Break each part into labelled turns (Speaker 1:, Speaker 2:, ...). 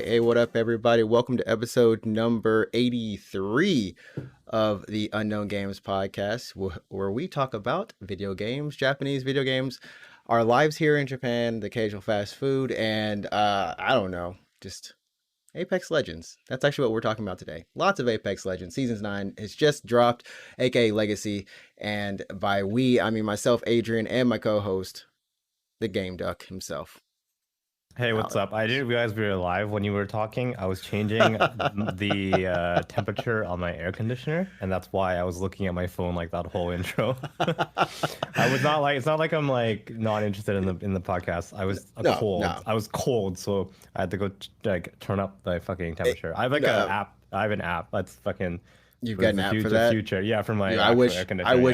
Speaker 1: Hey, what up, everybody? Welcome to episode number 83 of the Unknown Games podcast, where we talk about video games, Japanese video games, our lives here in Japan, the occasional fast food, and I don't know, just Apex Legends. That's actually what we're talking about today. Lots of Apex Legends. Seasons 9 has just dropped, aka Legacy, and by we, I mean myself, Adrian, and my co-host, the Game Duck himself.
Speaker 2: Hey, what's up? I didn't realize we were live when you were talking. I was changing the temperature on my air conditioner, and that's why I was looking at my phone like that whole intro. I was not like, it's not like I'm like not interested in the podcast. I was cold. No. I was cold, so I had to go like turn up the fucking temperature. I have like an app. I have an app that's fucking.
Speaker 1: You've got an app for that?
Speaker 2: Future, yeah, for my.
Speaker 1: I wish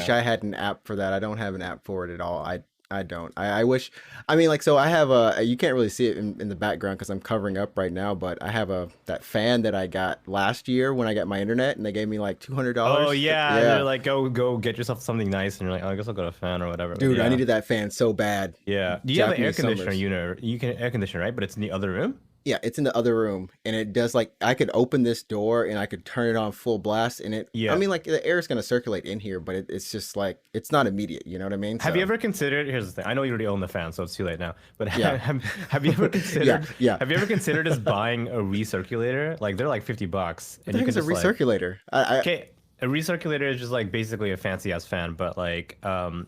Speaker 1: I had an app for that. I don't have an app for it at all. I don't. I wish. I mean, like, so I have you can't really see it in the background because I'm covering up right now, but I have that fan that I got last year when I got my internet, and they gave me like $200.
Speaker 2: Oh yeah. They're like, go get yourself something nice, and you're like, oh, I guess I'll go to a fan or whatever.
Speaker 1: Dude, I needed that fan so bad.
Speaker 2: Yeah. Do you have an air conditioner unit? You can air conditioner, right? But it's in the other room.
Speaker 1: Yeah, it's in the other room, and it does like I could open this door and I could turn it on full blast, and it. Yeah. I mean, like the air is gonna circulate in here, but it's just like it's not immediate. You know what I mean?
Speaker 2: Have you ever considered? Here's the thing. I know you already own the fan, so it's too late now. But have you ever considered? Have you ever considered just buying a recirculator? Like they're like $50, and you can
Speaker 1: just a recirculator.
Speaker 2: Okay. A recirculator is just like basically a fancy ass fan, but like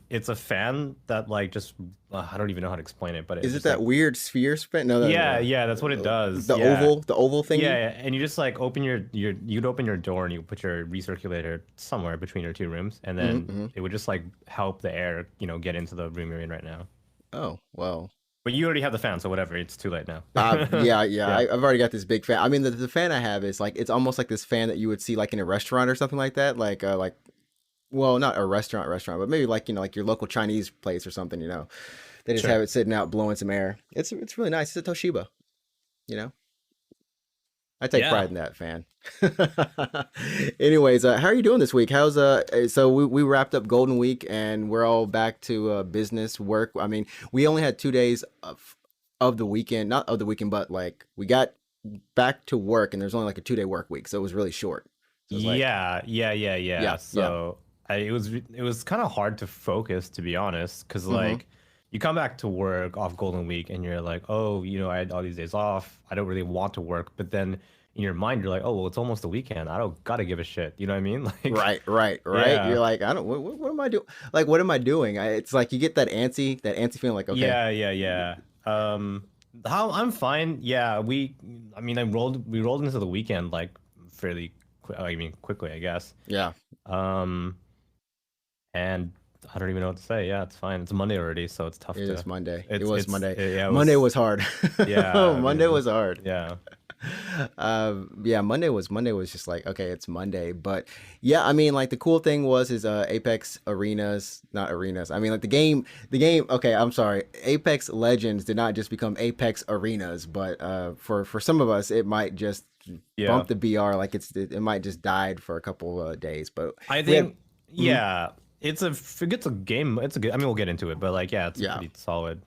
Speaker 2: it's a fan that like just I don't even know how to explain it, but
Speaker 1: is it that like, weird sphere spin? No,
Speaker 2: yeah, that's what it does.
Speaker 1: The oval thing.
Speaker 2: Yeah, and you just like open you'd open your door and you put your recirculator somewhere between your two rooms, and then it would just like help the air get into the room you're in right now.
Speaker 1: Oh well.
Speaker 2: But you already have the fan, so whatever. It's too late now.
Speaker 1: Yeah. I've already got this big fan. I mean, the fan I have is like it's almost like this fan that you would see like in a restaurant or something like that. Like well, not a restaurant, but maybe like like your local Chinese place or something. They just have it sitting out blowing some air. It's really nice. It's a Toshiba. I take pride in that fan. Anyways, how are you doing this week? How's so we wrapped up Golden Week and we're all back to business work. I mean, we only had 2 days of the weekend, not of the weekend, but like we got back to work and there's only like a 2-day work week, so it was really short. So
Speaker 2: yeah. So it was kind of hard to focus, to be honest, because like. You come back to work off Golden Week and you're like, oh, I had all these days off. I don't really want to work. But then in your mind, you're like, oh, well, it's almost the weekend. I don't got to give a shit. You know what I mean? Like,
Speaker 1: right. Yeah. You're like, I don't, what am I doing? Like, what am I doing? It's like you get that antsy feeling like, okay.
Speaker 2: Yeah. I'm fine. Yeah. We rolled into the weekend like fairly quickly, I guess.
Speaker 1: Yeah.
Speaker 2: And I don't even know what to say. Yeah, it's fine. It's Monday already, so it's tough.
Speaker 1: It was Monday. It was Monday. Monday was hard.
Speaker 2: Yeah.
Speaker 1: Monday was hard.
Speaker 2: Yeah.
Speaker 1: Monday was just like, okay, it's Monday. But yeah, I mean, like the cool thing is Apex Arenas, not arenas. I mean, like the game, okay, I'm sorry. Apex Legends did not just become Apex Arenas, but for some of us, it might just bump the BR. Like it might just died for a couple of days. But
Speaker 2: I think, It's a game. It's a good. I mean, we'll get into it, but like, it's pretty solid.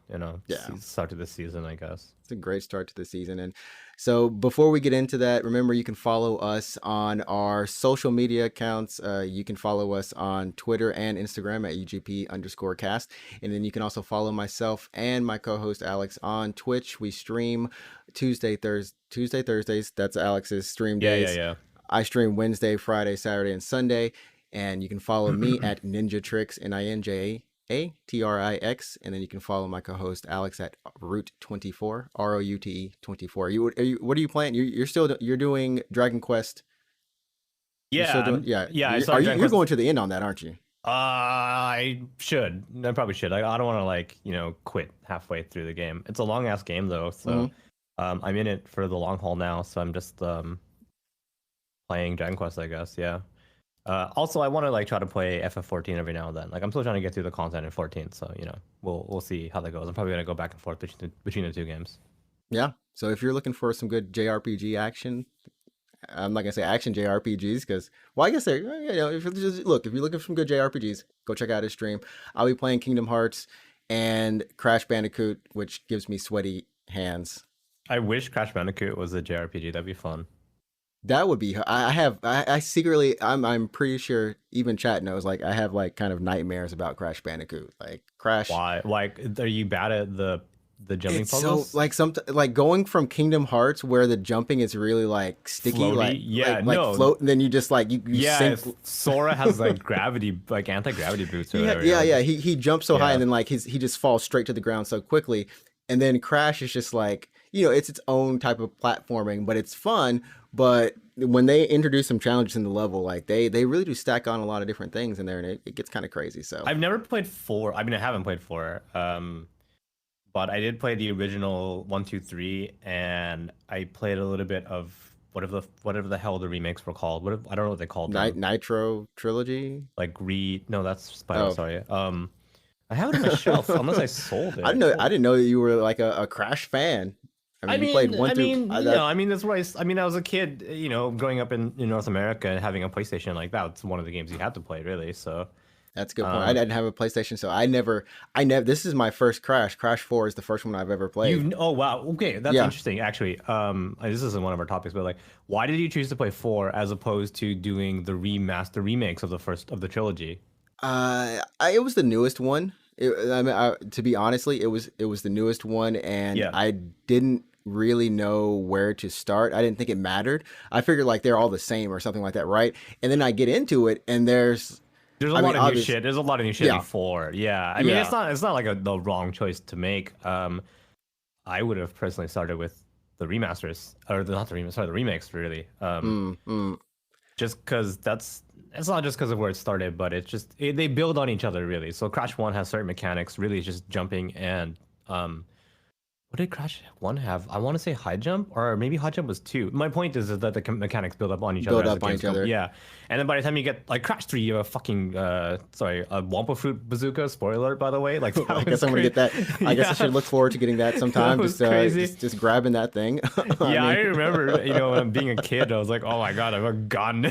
Speaker 2: Start to the season, I guess.
Speaker 1: It's a great start to the season, and so before we get into that, remember you can follow us on our social media accounts. You can follow us on Twitter and Instagram at UGP_cast, and then you can also follow myself and my co-host Alex on Twitch. We stream Tuesday, Thursdays. That's Alex's stream days.
Speaker 2: Yeah.
Speaker 1: I stream Wednesday, Friday, Saturday, and Sunday. And you can follow me at NinjaTrix, NinjaTrix, and then you can follow my co-host Alex at Route24, ROUTE 24. What are you playing? You're doing Dragon Quest.
Speaker 2: Yeah,
Speaker 1: you're going to the end on that, aren't you?
Speaker 2: I should. I probably should. I don't want to like, quit halfway through the game. It's a long ass game though, so
Speaker 1: Hmm.
Speaker 2: I'm in it for the long haul now. So I'm just playing Dragon Quest, I guess. Yeah. Also, I want to like try to play FF14 every now and then. Like I'm still trying to get through the content in 14, so we'll see how that goes. I'm probably gonna go back and forth between the two games.
Speaker 1: Yeah. So if you're looking for some good JRPG action, I'm not gonna say action JRPGs because, well, I guess they're, if you're just, look, if you're looking for some good JRPGs, go check out his stream. I'll be playing Kingdom Hearts and Crash Bandicoot, which gives me sweaty hands.
Speaker 2: I wish Crash Bandicoot was a JRPG. That'd be fun.
Speaker 1: That would be. I secretly. I'm pretty sure even chat knows. Like I have like kind of nightmares about Crash Bandicoot. Like Crash.
Speaker 2: Why? Like, are you bad at the jumping
Speaker 1: It's so
Speaker 2: puzzles?
Speaker 1: like like going from Kingdom Hearts where the jumping is really like sticky,
Speaker 2: Floaty? Yeah, no.
Speaker 1: float, and then you just like you
Speaker 2: Yeah,
Speaker 1: sink.
Speaker 2: Sora has like gravity, like anti-gravity boots or
Speaker 1: Yeah,
Speaker 2: whatever.
Speaker 1: yeah,
Speaker 2: Like,
Speaker 1: yeah. He jumps so high
Speaker 2: yeah.
Speaker 1: and then like he just falls straight to the ground so quickly. And then Crash is just like, it's its own type of platforming, but it's fun. But when they introduce some challenges in the level, like they really do stack on a lot of different things in there, and it gets kind of crazy. So
Speaker 2: I've never played four. I mean, I haven't played four. But I did play the original one, two, three, and I played a little bit of whatever the hell the remakes were called. I don't know what they called them.
Speaker 1: Nitro trilogy.
Speaker 2: Like no, that's Spyro.
Speaker 1: Oh,
Speaker 2: Sorry. I have it on my shelf unless I sold
Speaker 1: I didn't
Speaker 2: it.
Speaker 1: know. I didn't know that you were like a Crash fan. I
Speaker 2: I
Speaker 1: mean, you played
Speaker 2: mean,
Speaker 1: one
Speaker 2: I
Speaker 1: through.
Speaker 2: mean,
Speaker 1: That
Speaker 2: I mean, that's where I mean, I was a kid, growing up in North America and having a PlayStation like that. It's one of the games you had to play, really. So,
Speaker 1: that's a good point. I
Speaker 2: um,
Speaker 1: didn't have a PlayStation, so I never. This is my first Crash. Crash 4 is the first one I've ever played.
Speaker 2: oh wow, okay, that's
Speaker 1: Yeah.
Speaker 2: interesting. Actually, this isn't one of our topics, but like, why did you choose to play four as opposed to doing the remakes of the first of the trilogy?
Speaker 1: It was the newest one. I mean, to be honestly, it was the newest one, and
Speaker 2: Yeah,
Speaker 1: I didn't really know where to start. I didn't think it mattered. I figured like they're all the same or something like that, right? And then I get into it, and
Speaker 2: there's a
Speaker 1: I mean,
Speaker 2: lot of new
Speaker 1: obvious,
Speaker 2: shit. There's a lot of new shit in
Speaker 1: yeah,
Speaker 2: four. Yeah, I mean,
Speaker 1: yeah.
Speaker 2: it's not like the wrong choice to make. I would have personally started with the remasters or not the remasters, sorry, the remakes really.
Speaker 1: Mm, mm.
Speaker 2: Just because it's not just because of where it started, but they build on each other really. So Crash One has certain mechanics, really it's just jumping and what did Crash One have? I want to say high jump, or maybe high jump was two. My point is that the mechanics build up on each other
Speaker 1: Build
Speaker 2: as the
Speaker 1: up on
Speaker 2: games
Speaker 1: each
Speaker 2: go.
Speaker 1: other.
Speaker 2: Yeah, and then by the time you get like Crash Three, you have a fucking a Wampa Fruit bazooka. Spoiler alert, by the way. Like
Speaker 1: I
Speaker 2: that
Speaker 1: guess
Speaker 2: was
Speaker 1: I'm gonna get
Speaker 2: great.
Speaker 1: that. I guess I
Speaker 2: Yeah,
Speaker 1: should look forward to getting that
Speaker 2: that
Speaker 1: sometime.
Speaker 2: was crazy.
Speaker 1: Just grabbing that thing. I
Speaker 2: Yeah, I
Speaker 1: mean,
Speaker 2: remember, when I'm being a kid, I was like, oh my god, I have a gun.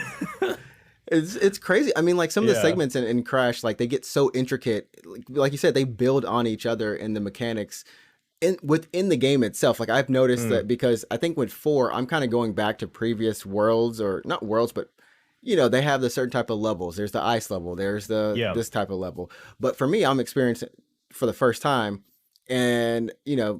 Speaker 1: it's crazy. I mean, like some of the
Speaker 2: Yeah.
Speaker 1: segments in Crash, like they get so intricate. Like you said, they build on each other in the mechanics within the game itself. Like I've noticed
Speaker 2: Mm,
Speaker 1: that because I think with 4, I'm kind of going back to previous worlds, or not worlds, but they have the certain type of levels. There's the ice level. There's the
Speaker 2: yeah.
Speaker 1: this type of level. But for me, I'm experiencing for the first time. And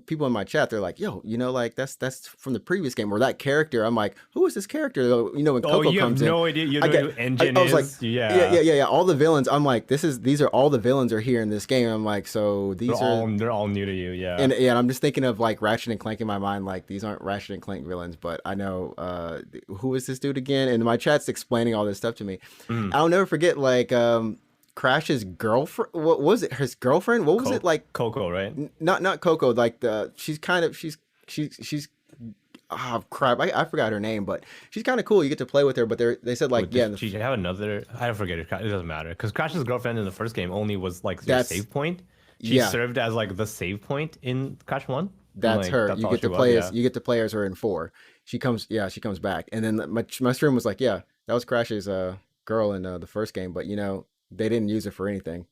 Speaker 1: people in my chat, they're like, "Yo, like that's from the previous game or that character." I'm like, "Who is this character?" When
Speaker 2: Oh,
Speaker 1: Coco
Speaker 2: you have
Speaker 1: comes in,
Speaker 2: no idea. You
Speaker 1: I
Speaker 2: know
Speaker 1: get,
Speaker 2: who Engine
Speaker 1: I was like,
Speaker 2: is?
Speaker 1: yeah, yeah,
Speaker 2: Yeah.
Speaker 1: yeah, yeah. All the villains. I'm like, these are all the villains are here in this game. I'm like, so these are,
Speaker 2: They're all new to you. Yeah.
Speaker 1: and yeah, I'm just thinking of like Ratchet and Clank in my mind. Like these aren't Ratchet and Clank villains, but I know who is this dude again? And my chat's explaining all this stuff to me.
Speaker 2: Mm.
Speaker 1: I'll never forget like Crash's girlfriend. What was it? His girlfriend? What was it like?
Speaker 2: Coco, right?
Speaker 1: Not Coco. Like she's oh crap, I forgot her name, but she's kind of cool. You get to play with her, but they said like
Speaker 2: Wait,
Speaker 1: yeah,
Speaker 2: did she have another? I don't forget it. It doesn't matter because Crash's girlfriend in the first game only was like your
Speaker 1: that's
Speaker 2: save point. She
Speaker 1: yeah,
Speaker 2: served as like the save point in Crash One. And
Speaker 1: that's
Speaker 2: like
Speaker 1: her.
Speaker 2: that's
Speaker 1: You
Speaker 2: all
Speaker 1: get
Speaker 2: she
Speaker 1: to
Speaker 2: was.
Speaker 1: play
Speaker 2: Yeah.
Speaker 1: as her in 4. She comes back, and then my stream was like, yeah, that was Crash's girl in the first game, but they didn't use her for anything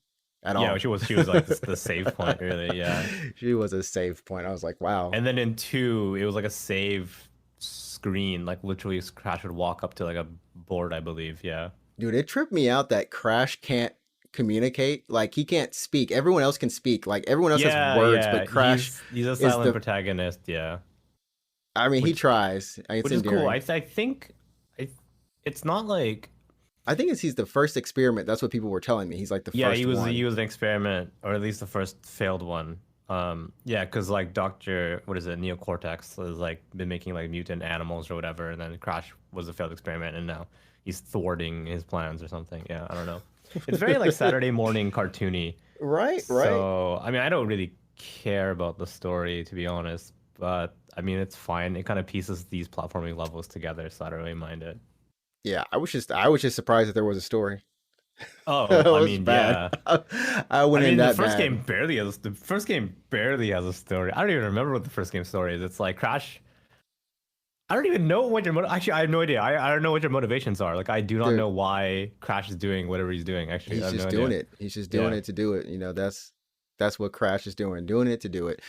Speaker 1: at
Speaker 2: Yeah,
Speaker 1: all.
Speaker 2: she was like the save point, really. Yeah.
Speaker 1: She was a save point. I was like, wow.
Speaker 2: And then in two, it was like a save screen, like literally Crash would walk up to like a board, I believe. Yeah.
Speaker 1: Dude, it tripped me out that Crash can't communicate. Like he can't speak. Everyone else can speak. Like everyone else has
Speaker 2: Yeah,
Speaker 1: words,
Speaker 2: yeah.
Speaker 1: but Crash
Speaker 2: He's a
Speaker 1: is
Speaker 2: silent
Speaker 1: the.
Speaker 2: protagonist. Yeah.
Speaker 1: I mean, he
Speaker 2: Which
Speaker 1: tries. It's
Speaker 2: which is cool.
Speaker 1: endearing.
Speaker 2: I think it's not like
Speaker 1: I think he's the first experiment. That's what people were telling me. He's like the
Speaker 2: yeah,
Speaker 1: first one.
Speaker 2: he was an experiment, or at least the first failed one. Yeah, because like Doctor, what is it, Neocortex has like been making like mutant animals or whatever, and then Crash was a failed experiment, and now he's thwarting his plans or something. Yeah, I don't know. It's very like Saturday morning cartoony.
Speaker 1: Right, right.
Speaker 2: So I mean, I don't really care about the story to be honest, but I mean, it's fine. It kind of pieces these platforming levels together, so I don't really mind it.
Speaker 1: Yeah, I was just surprised that there was a story.
Speaker 2: Oh,
Speaker 1: It
Speaker 2: I
Speaker 1: was
Speaker 2: mean,
Speaker 1: bad.
Speaker 2: yeah.
Speaker 1: I went
Speaker 2: I
Speaker 1: in
Speaker 2: mean,
Speaker 1: that bad.
Speaker 2: the first game barely has a story. I don't even remember what the first game story is. It's like Crash. I don't even know what actually I have no idea. I don't know what your motivations are. Like I do not
Speaker 1: Dude,
Speaker 2: know why Crash is doing whatever he's doing. Actually, I
Speaker 1: he's
Speaker 2: have no
Speaker 1: just doing
Speaker 2: idea.
Speaker 1: it. He's just doing
Speaker 2: Yeah.
Speaker 1: it to do it. That's what Crash is doing it to do it.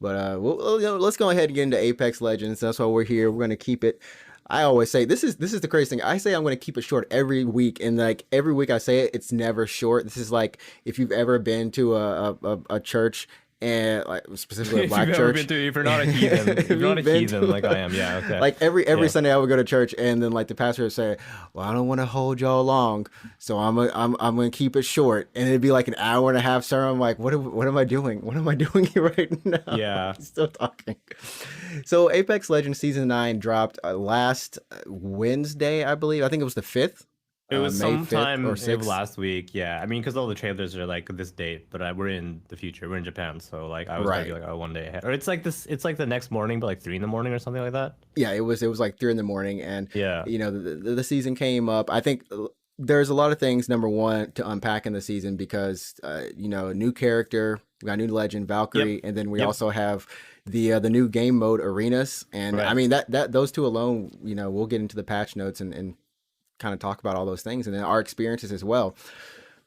Speaker 1: But let's go ahead and get into Apex Legends. That's why we're here. We're gonna keep it. I always say this is the crazy thing. I say I'm gonna keep it short every week, and like every week I say it, it's never short. This is like if you've ever been to a church and like specifically a
Speaker 2: If you've
Speaker 1: black
Speaker 2: ever been
Speaker 1: church,
Speaker 2: to, if you're not a heathen, if
Speaker 1: if
Speaker 2: you're not a
Speaker 1: you've been
Speaker 2: heathen
Speaker 1: to
Speaker 2: like I am, yeah, okay,
Speaker 1: like every
Speaker 2: yeah,
Speaker 1: Sunday I would go to church and then like the pastor would say, "Well, I don't want to hold y'all long, so I'm gonna keep it short." And it'd be like an hour and a half sermon. I'm like, what am I doing? What am I doing here right now?
Speaker 2: yeah.
Speaker 1: He's still talking. So Apex Legends Season 9 dropped last Wednesday, I believe. I think it was the 5th,
Speaker 2: It was
Speaker 1: May 5th or
Speaker 2: sometime
Speaker 1: 6th.
Speaker 2: last week, yeah. I mean, because all the trailers are like this date, but we're in the future. We're in Japan, so like I was maybe
Speaker 1: Right.
Speaker 2: like one day ahead, or it's like this. It's like the next morning, but like 3 in the morning or something like that.
Speaker 1: Yeah, it was like 3 in the morning, and
Speaker 2: Yeah.
Speaker 1: the season came up. I think there's a lot of things. Number one to unpack in the season because new character, we got a new legend
Speaker 2: Yep.
Speaker 1: Valkyrie, and then we
Speaker 2: Yep.
Speaker 1: also have the new game mode arenas, and I
Speaker 2: Right.
Speaker 1: mean that those two alone, we'll get into the patch notes and kind of talk about all those things and then our experiences as well.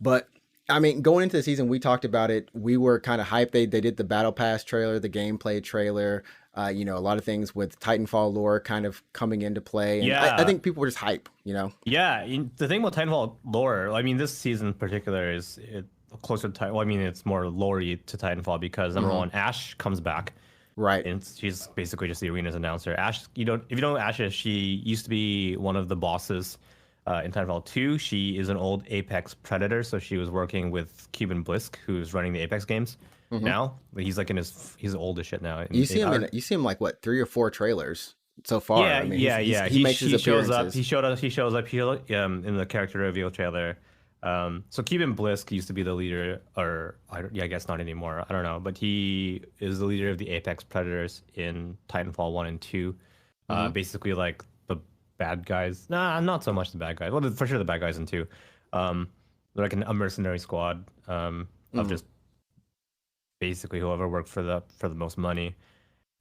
Speaker 1: But I mean, going into the season, we talked about it. We were kind of hyped. They did the battle pass trailer, the gameplay trailer. A lot of things with Titanfall lore kind of coming into play, and I
Speaker 2: Yeah.
Speaker 1: think people were just hype.
Speaker 2: Yeah. The thing about Titanfall lore, I mean, this season in particular is closer to Titan. Well, I mean, it's more lore-y to Titanfall because number
Speaker 1: Hmm.
Speaker 2: one, Ash comes back.
Speaker 1: Right.
Speaker 2: And she's basically just the arena's announcer. Ash, if you don't know Ash is, she used to be one of the bosses in Titanfall 2. She is an old Apex predator, so she was working with Cuban Blisk, who's running the Apex games
Speaker 1: Hmm.
Speaker 2: now. He's like he's old as shit now.
Speaker 1: You see him like what 3 or 4 trailers so far.
Speaker 2: Yeah,
Speaker 1: I mean,
Speaker 2: yeah.
Speaker 1: he makes his
Speaker 2: He shows up.
Speaker 1: appearances.
Speaker 2: In the character reveal trailer. So Cuban Blisk used to be the leader, or I guess not anymore. I don't know, but he is the leader of the Apex Predators in Titanfall 1 and 2.
Speaker 1: Hmm.
Speaker 2: Basically like the bad guys. Nah, not so much the bad guys. Well, for sure the bad guys in 2. They're like a mercenary squad of
Speaker 1: Hmm.
Speaker 2: just basically whoever worked for the most money.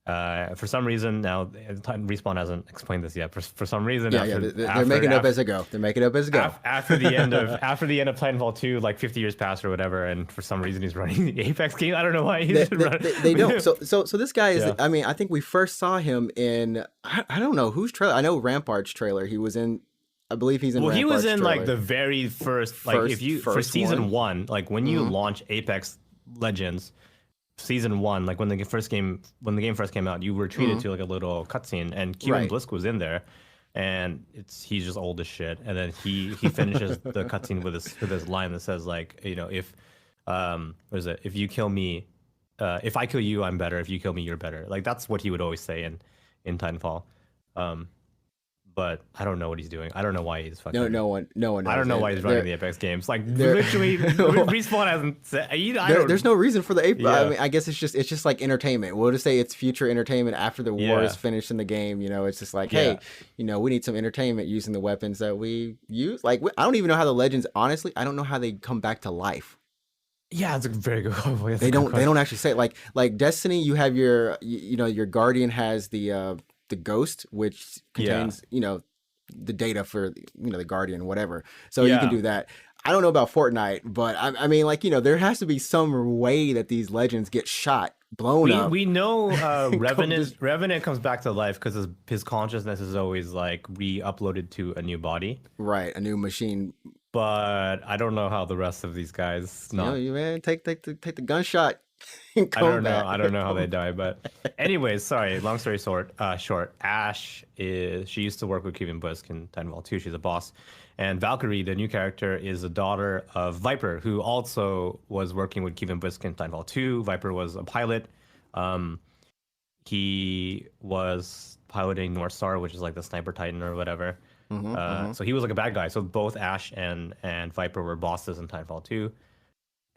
Speaker 2: For some reason now, Respawn hasn't explained this yet. For some reason,
Speaker 1: Yeah, yeah. They're making it up as they go. They're making it up as they go.
Speaker 2: after the end of Titanfall 2, like 50 years passed or whatever, and for some reason he's running the Apex game. I don't know why
Speaker 1: They,
Speaker 2: he's
Speaker 1: they,
Speaker 2: running.
Speaker 1: they don't. So this guy is.
Speaker 2: Yeah.
Speaker 1: I mean, I think we first saw him in. I don't know whose trailer. I know Rampart's trailer. He was in. I believe he's in.
Speaker 2: Well, he was
Speaker 1: Rampart's
Speaker 2: in like
Speaker 1: trailer.
Speaker 2: the very first, like if you for
Speaker 1: First
Speaker 2: season
Speaker 1: one.
Speaker 2: one, like when you
Speaker 1: Hmm.
Speaker 2: launch Apex Legends, season one, like when the game first came out, you were treated to like a little cutscene, and Cuban
Speaker 1: Right.
Speaker 2: Blisk was in there, and he's just old as shit, and then he finishes the cutscene with his line that says like, if what is it, if you kill me, if I kill you I'm better, if you kill me you're better, like that's what he would always say in Titanfall. um but I don't know what he's doing. I don't know why he's
Speaker 1: No,
Speaker 2: fucking
Speaker 1: no one
Speaker 2: I
Speaker 1: knows.
Speaker 2: don't know why he's running
Speaker 1: There,
Speaker 2: the Apex games. Like
Speaker 1: there,
Speaker 2: literally, Respawn hasn't said. I don't.
Speaker 1: there's no reason for the ape. I
Speaker 2: Yeah,
Speaker 1: mean, I guess it's just like entertainment. We'll just say it's future entertainment after the war is
Speaker 2: yeah,
Speaker 1: finished in the game. It's just like,
Speaker 2: yeah,
Speaker 1: hey, we need some entertainment using the weapons that we use. Like, I don't even know how the legends. Honestly, I don't know how they come back to life.
Speaker 2: yeah. It's a very good. That's
Speaker 1: They
Speaker 2: a good
Speaker 1: don't. They
Speaker 2: question.
Speaker 1: don't actually say it. Like Destiny. You have your guardian has the ghost, which
Speaker 2: Yeah,
Speaker 1: contains the data for the guardian, whatever. So you can
Speaker 2: yeah.
Speaker 1: do that. I don't know about Fortnite, but I mean, like there has to be some way that these legends get shot, blown up,
Speaker 2: We know
Speaker 1: and come just
Speaker 2: Revenant comes back to life because his consciousness is always like re-uploaded to a new body.
Speaker 1: right a new machine.
Speaker 2: But I don't know how the rest of these guys not.
Speaker 1: You man, take the gunshot and come back.
Speaker 2: I don't know how they die, but anyways, sorry. Long story short. She used to work with Cuban Blisk in Titanfall 2. She's a boss, and Valkyrie, the new character, is the daughter of Viper, who also was working with Cuban Blisk in Titanfall 2. Viper was a pilot. Um, he was piloting North Star, which is like the sniper Titan or whatever. So he was like a bad guy. So both Ash and Viper were bosses in Titanfall 2.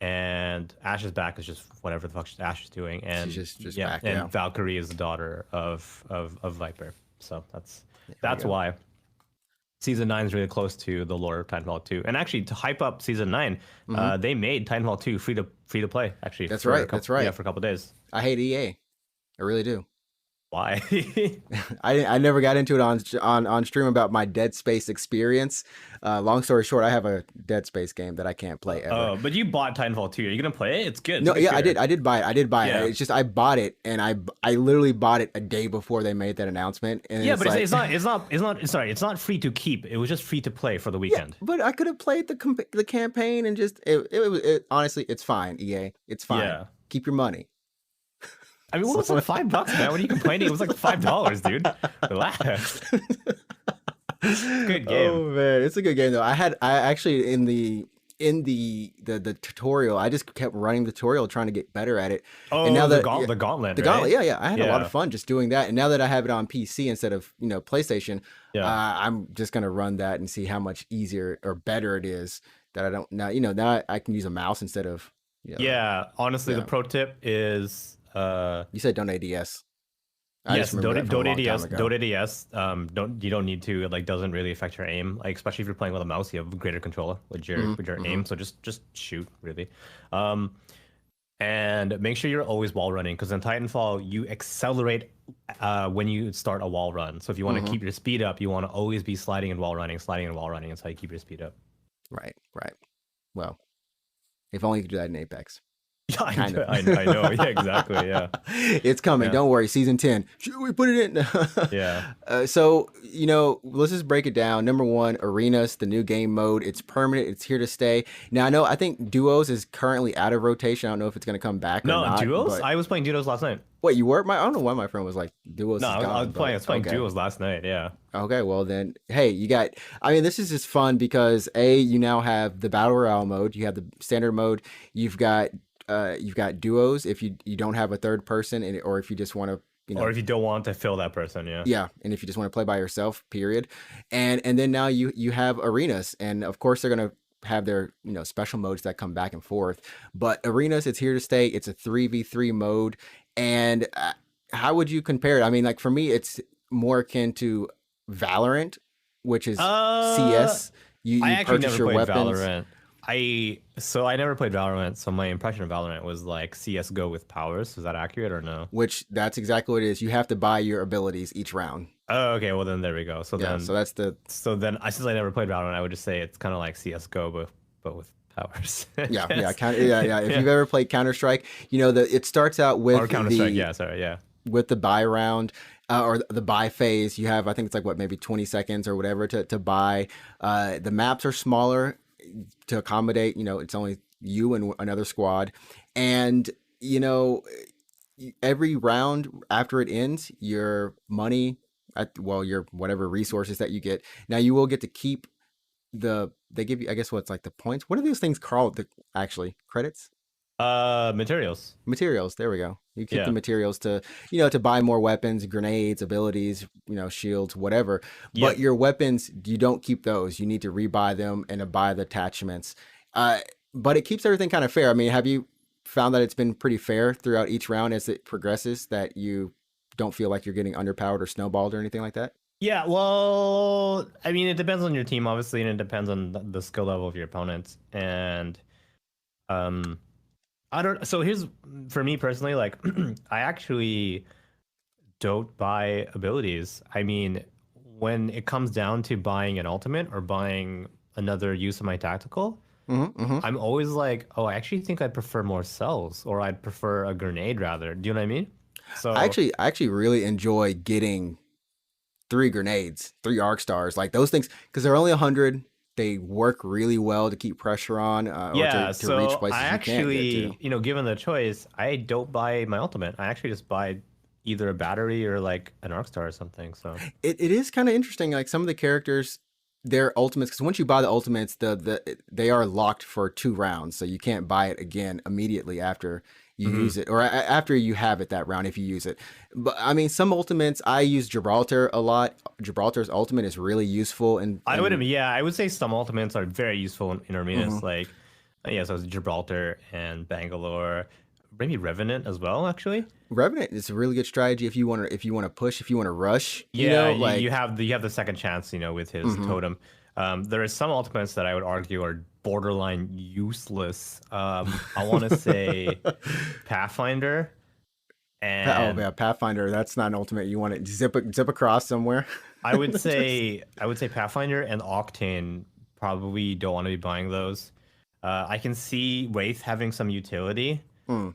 Speaker 2: And Ash's back is just whatever the fuck Ash is doing, and
Speaker 1: She's just
Speaker 2: yeah,
Speaker 1: back.
Speaker 2: and
Speaker 1: Yeah.
Speaker 2: Valkyrie is the daughter of Viper, so that's why Season 9 is really close to the lore of Titanfall 2. And actually, to hype up Season 9, they made Titanfall 2 free to play. Actually,
Speaker 1: that's right. That's right.
Speaker 2: Yeah, for a couple of days.
Speaker 1: I hate EA. I really do.
Speaker 2: Why?
Speaker 1: I never got into it on stream about my Dead Space experience. Long story short, I have a Dead Space game that I can't play ever.
Speaker 2: Oh, but you bought Titanfall 2. Are you gonna play it? It's good.
Speaker 1: No, yeah, I did buy it.
Speaker 2: Yeah.
Speaker 1: It's just I bought it, and I literally bought it a day before they made that announcement. And
Speaker 2: yeah, but it's not free to keep. It was just free to play for the weekend.
Speaker 1: Yeah, but I could have played the campaign and just it honestly, it's fine. EA, it's fine.
Speaker 2: Yeah.
Speaker 1: Keep your money.
Speaker 2: I mean, what was like $5, man? What are you complaining? It was like $5, dude. Relax. Good game.
Speaker 1: Oh man, it's a good game though. I actually in the tutorial, I just kept running the tutorial trying to get better at it.
Speaker 2: Oh,
Speaker 1: and now
Speaker 2: the gauntlet.
Speaker 1: Yeah. I had a lot of fun just doing that. And now that I have it on PC instead of PlayStation, I'm just gonna run that and see how much easier or better it is. That I don't now I can use a mouse instead of.
Speaker 2: Yeah, honestly, the pro tip is.
Speaker 1: You said don't ADS.
Speaker 2: Yes, don't ADS. Don't ADS. You don't need to. It like doesn't really affect your aim. Like especially if you're playing with a mouse, you have greater control with your aim. So just shoot really. And make sure you're always wall running, because in Titanfall you accelerate when you start a wall run. So if you want to keep your speed up, you want to always be sliding and wall running. That's how you keep your speed up.
Speaker 1: Right. Well, if only you could do that in Apex.
Speaker 2: I know. Yeah, exactly. Yeah,
Speaker 1: it's coming. Don't worry. Season 10. Should we put it in?
Speaker 2: Yeah.
Speaker 1: So let's just break it down. Number one, arenas, the new game mode. It's permanent. It's here to stay. Now I think duos is currently out of rotation. I don't know if it's going to come back.
Speaker 2: No,
Speaker 1: or not,
Speaker 2: duos. I was playing duos last night.
Speaker 1: Wait, you were? I don't know why my friend was like duos.
Speaker 2: No, I was playing
Speaker 1: okay.
Speaker 2: duos last night. Yeah.
Speaker 1: Okay, well then, hey, you got. I mean, this is just fun because you now have the battle royale mode. You have the standard mode. You've got duos if you don't have a third person, or if you just want to,
Speaker 2: or if you don't want to fill that person,
Speaker 1: yeah, and if you just want to play by yourself, period. And then now you have arenas, and of course they're gonna have their special modes that come back and forth. But arenas, it's here to stay. It's a 3v3 mode, and how would you compare it? I mean, like for me, it's more akin to Valorant, which is CS. You
Speaker 2: I actually
Speaker 1: purchase
Speaker 2: never
Speaker 1: your
Speaker 2: played
Speaker 1: weapons.
Speaker 2: Valorant. I never played Valorant, so my impression of Valorant was like CS:GO with powers. Is that accurate or no?
Speaker 1: Which that's exactly what it is. You have to buy your abilities each round.
Speaker 2: Oh, okay. Well, then there we go. So then
Speaker 1: since
Speaker 2: I never played Valorant, I would just say it's kind of like CS:GO, but with powers.
Speaker 1: Yeah. If you've ever played Counter-Strike, it starts out with
Speaker 2: Counter-Strike.
Speaker 1: With the buy round. Or the buy phase. You have, I think it's like maybe 20 seconds or whatever to buy. The maps are smaller to accommodate, it's only you and another squad. And, every round after it ends, your money, your whatever resources that you get. Now you will get to keep they give you, I guess what's like the points. What are these things called? Actually, credits?
Speaker 2: Materials.
Speaker 1: There we go. You keep the materials to buy more weapons, grenades, abilities, shields, whatever.
Speaker 2: Yep.
Speaker 1: But your weapons, you don't keep those. You need to rebuy them and to buy the attachments. But it keeps everything kind of fair. I mean, have you found that it's been pretty fair throughout each round as it progresses, that you don't feel like you're getting underpowered or snowballed or anything like that?
Speaker 2: Yeah, well, I mean, it depends on your team, obviously, and it depends on the skill level of your opponents. And so here's, for me personally, like, I actually don't buy abilities. I mean, when it comes down to buying an ultimate or buying another use of my tactical, I'm always like, oh, I actually think I'd prefer more cells, or I'd prefer a grenade rather. Do you know what I mean? So
Speaker 1: I actually really enjoy getting 3 grenades, 3 arc stars, like those things, because they're only 100. They work really well to keep pressure on, or to reach places
Speaker 2: I actually,
Speaker 1: you can't get to.
Speaker 2: Given the choice, I don't buy my ultimate. I actually just buy either a battery or like an arc star or something. So
Speaker 1: it is kind of interesting. Like some of the characters, their ultimates, because once you buy the ultimates, they are locked for 2 rounds, so you can't buy it again immediately after you
Speaker 2: Hmm.
Speaker 1: use it, or after you have it that round if you use it. But I mean, some ultimates I use Gibraltar a lot. Gibraltar's ultimate is really useful, and
Speaker 2: Yeah, I would say some ultimates are very useful in arenas.
Speaker 1: mhm.
Speaker 2: Like, yeah, so it's Gibraltar and Bangalore, maybe Revenant as well, actually.
Speaker 1: Revenant is a really good strategy if you want to push, if you want to rush,
Speaker 2: Yeah, you
Speaker 1: like
Speaker 2: have the second chance, with his
Speaker 1: mhm.
Speaker 2: totem. There are some ultimates that I would argue are borderline useless. I want to say Pathfinder
Speaker 1: Oh
Speaker 2: and
Speaker 1: yeah, Pathfinder. That's not an ultimate. You want to zip across somewhere. Just
Speaker 2: I would say Pathfinder and Octane probably don't want to be buying those. I can see Wraith having some utility.
Speaker 1: mm.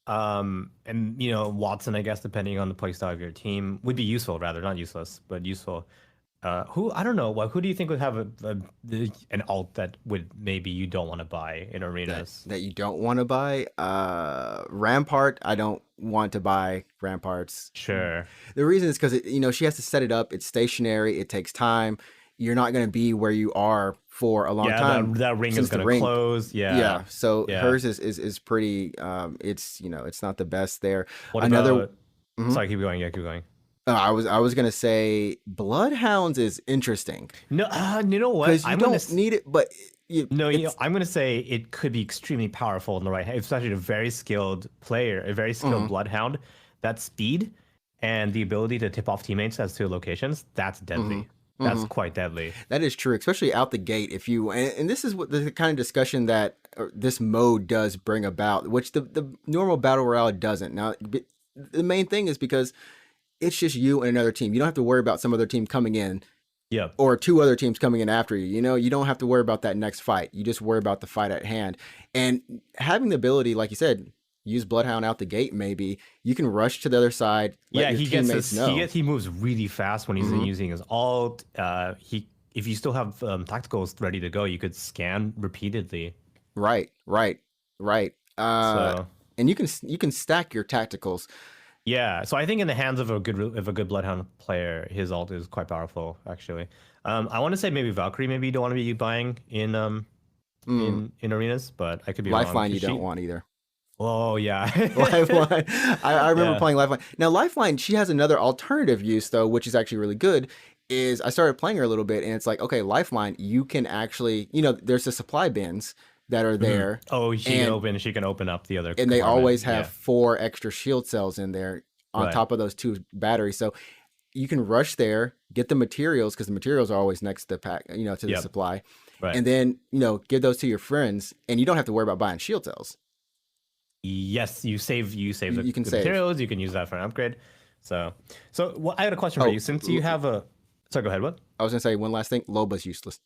Speaker 2: And Watson, I guess, depending on the playstyle of your team, would be useful rather, not useless, but useful. Who I don't know. Who do you think would have an alt that would maybe you don't want to buy in arenas?
Speaker 1: That you don't want to buy. Rampart. I don't want to buy Ramparts.
Speaker 2: Sure.
Speaker 1: The reason is because she has to set it up. It's stationary. It takes time. You're not going to be where you are for a long
Speaker 2: Yeah,
Speaker 1: time
Speaker 2: that ring is
Speaker 1: since the
Speaker 2: gonna
Speaker 1: ring.
Speaker 2: close. Yeah.
Speaker 1: Yeah, so
Speaker 2: Yeah.
Speaker 1: hers is pretty. It's not the best there.
Speaker 2: What
Speaker 1: Another.
Speaker 2: about?
Speaker 1: Mhm.
Speaker 2: Sorry, keep going. Yeah, keep going.
Speaker 1: I was gonna say Bloodhounds is interesting
Speaker 2: No, you know what?
Speaker 1: because you don't need it, but
Speaker 2: No,
Speaker 1: it's.
Speaker 2: I'm gonna say it could be extremely powerful in the right hand, especially a very skilled player, a very skilled
Speaker 1: Mhm,
Speaker 2: bloodhound. That speed and the ability to tip off teammates as to locations, that's
Speaker 1: mhm,
Speaker 2: deadly. That's
Speaker 1: mhm.
Speaker 2: quite deadly.
Speaker 1: That is true, especially out the gate. If you and this is what the kind of discussion that this mode does bring about, which the normal battle royale doesn't. Now, the main thing is because it's just you and another team. You don't have to worry about some other team coming in
Speaker 2: Yep.
Speaker 1: or two other teams coming in after you. You don't have to worry about that next fight. You just worry about the fight at hand. And having the ability, like you said, use Bloodhound out the gate, maybe you can rush to the other side, let
Speaker 2: Yeah,
Speaker 1: your teammates know.
Speaker 2: he moves really fast when he's
Speaker 1: Hmm.
Speaker 2: using his alt. He if you still have tacticals ready to go, you could scan repeatedly.
Speaker 1: Right, right, right.
Speaker 2: So
Speaker 1: And you can stack your tacticals.
Speaker 2: yeah, so I think in the hands of a good Bloodhound player, his ult is quite powerful actually. I want to say maybe Valkyrie, maybe you don't want to be buying in
Speaker 1: Mm,
Speaker 2: in arenas, but I could be wrong.
Speaker 1: Lifeline,
Speaker 2: 'Cause
Speaker 1: you don't want either.
Speaker 2: oh yeah,
Speaker 1: Lifeline. I remember
Speaker 2: yeah.
Speaker 1: playing Lifeline. Now, Lifeline, she has another alternative use, though, which is actually really good. Is I started playing her a little bit, and it's like, okay, Lifeline, you can actually, there's the supply bins that are
Speaker 2: Mhm.
Speaker 1: there,
Speaker 2: Oh,
Speaker 1: and
Speaker 2: she can open up the other
Speaker 1: they
Speaker 2: compartment.
Speaker 1: always have
Speaker 2: Yeah,
Speaker 1: 4 extra shield cells in there on
Speaker 2: right.
Speaker 1: top of those 2 batteries. So you can rush there, get the materials because the materials are always next to the pack, to the
Speaker 2: Yep,
Speaker 1: supply,
Speaker 2: right.
Speaker 1: and then give those to your friends, and you don't have to worry about buying shield cells.
Speaker 2: Yes, you save
Speaker 1: You can
Speaker 2: the
Speaker 1: save.
Speaker 2: materials. You can use that for an upgrade. So well, I had a question for you.
Speaker 1: Oh,
Speaker 2: Since you have a, sorry, go ahead. What?
Speaker 1: I was gonna say one last thing. Loba's useless.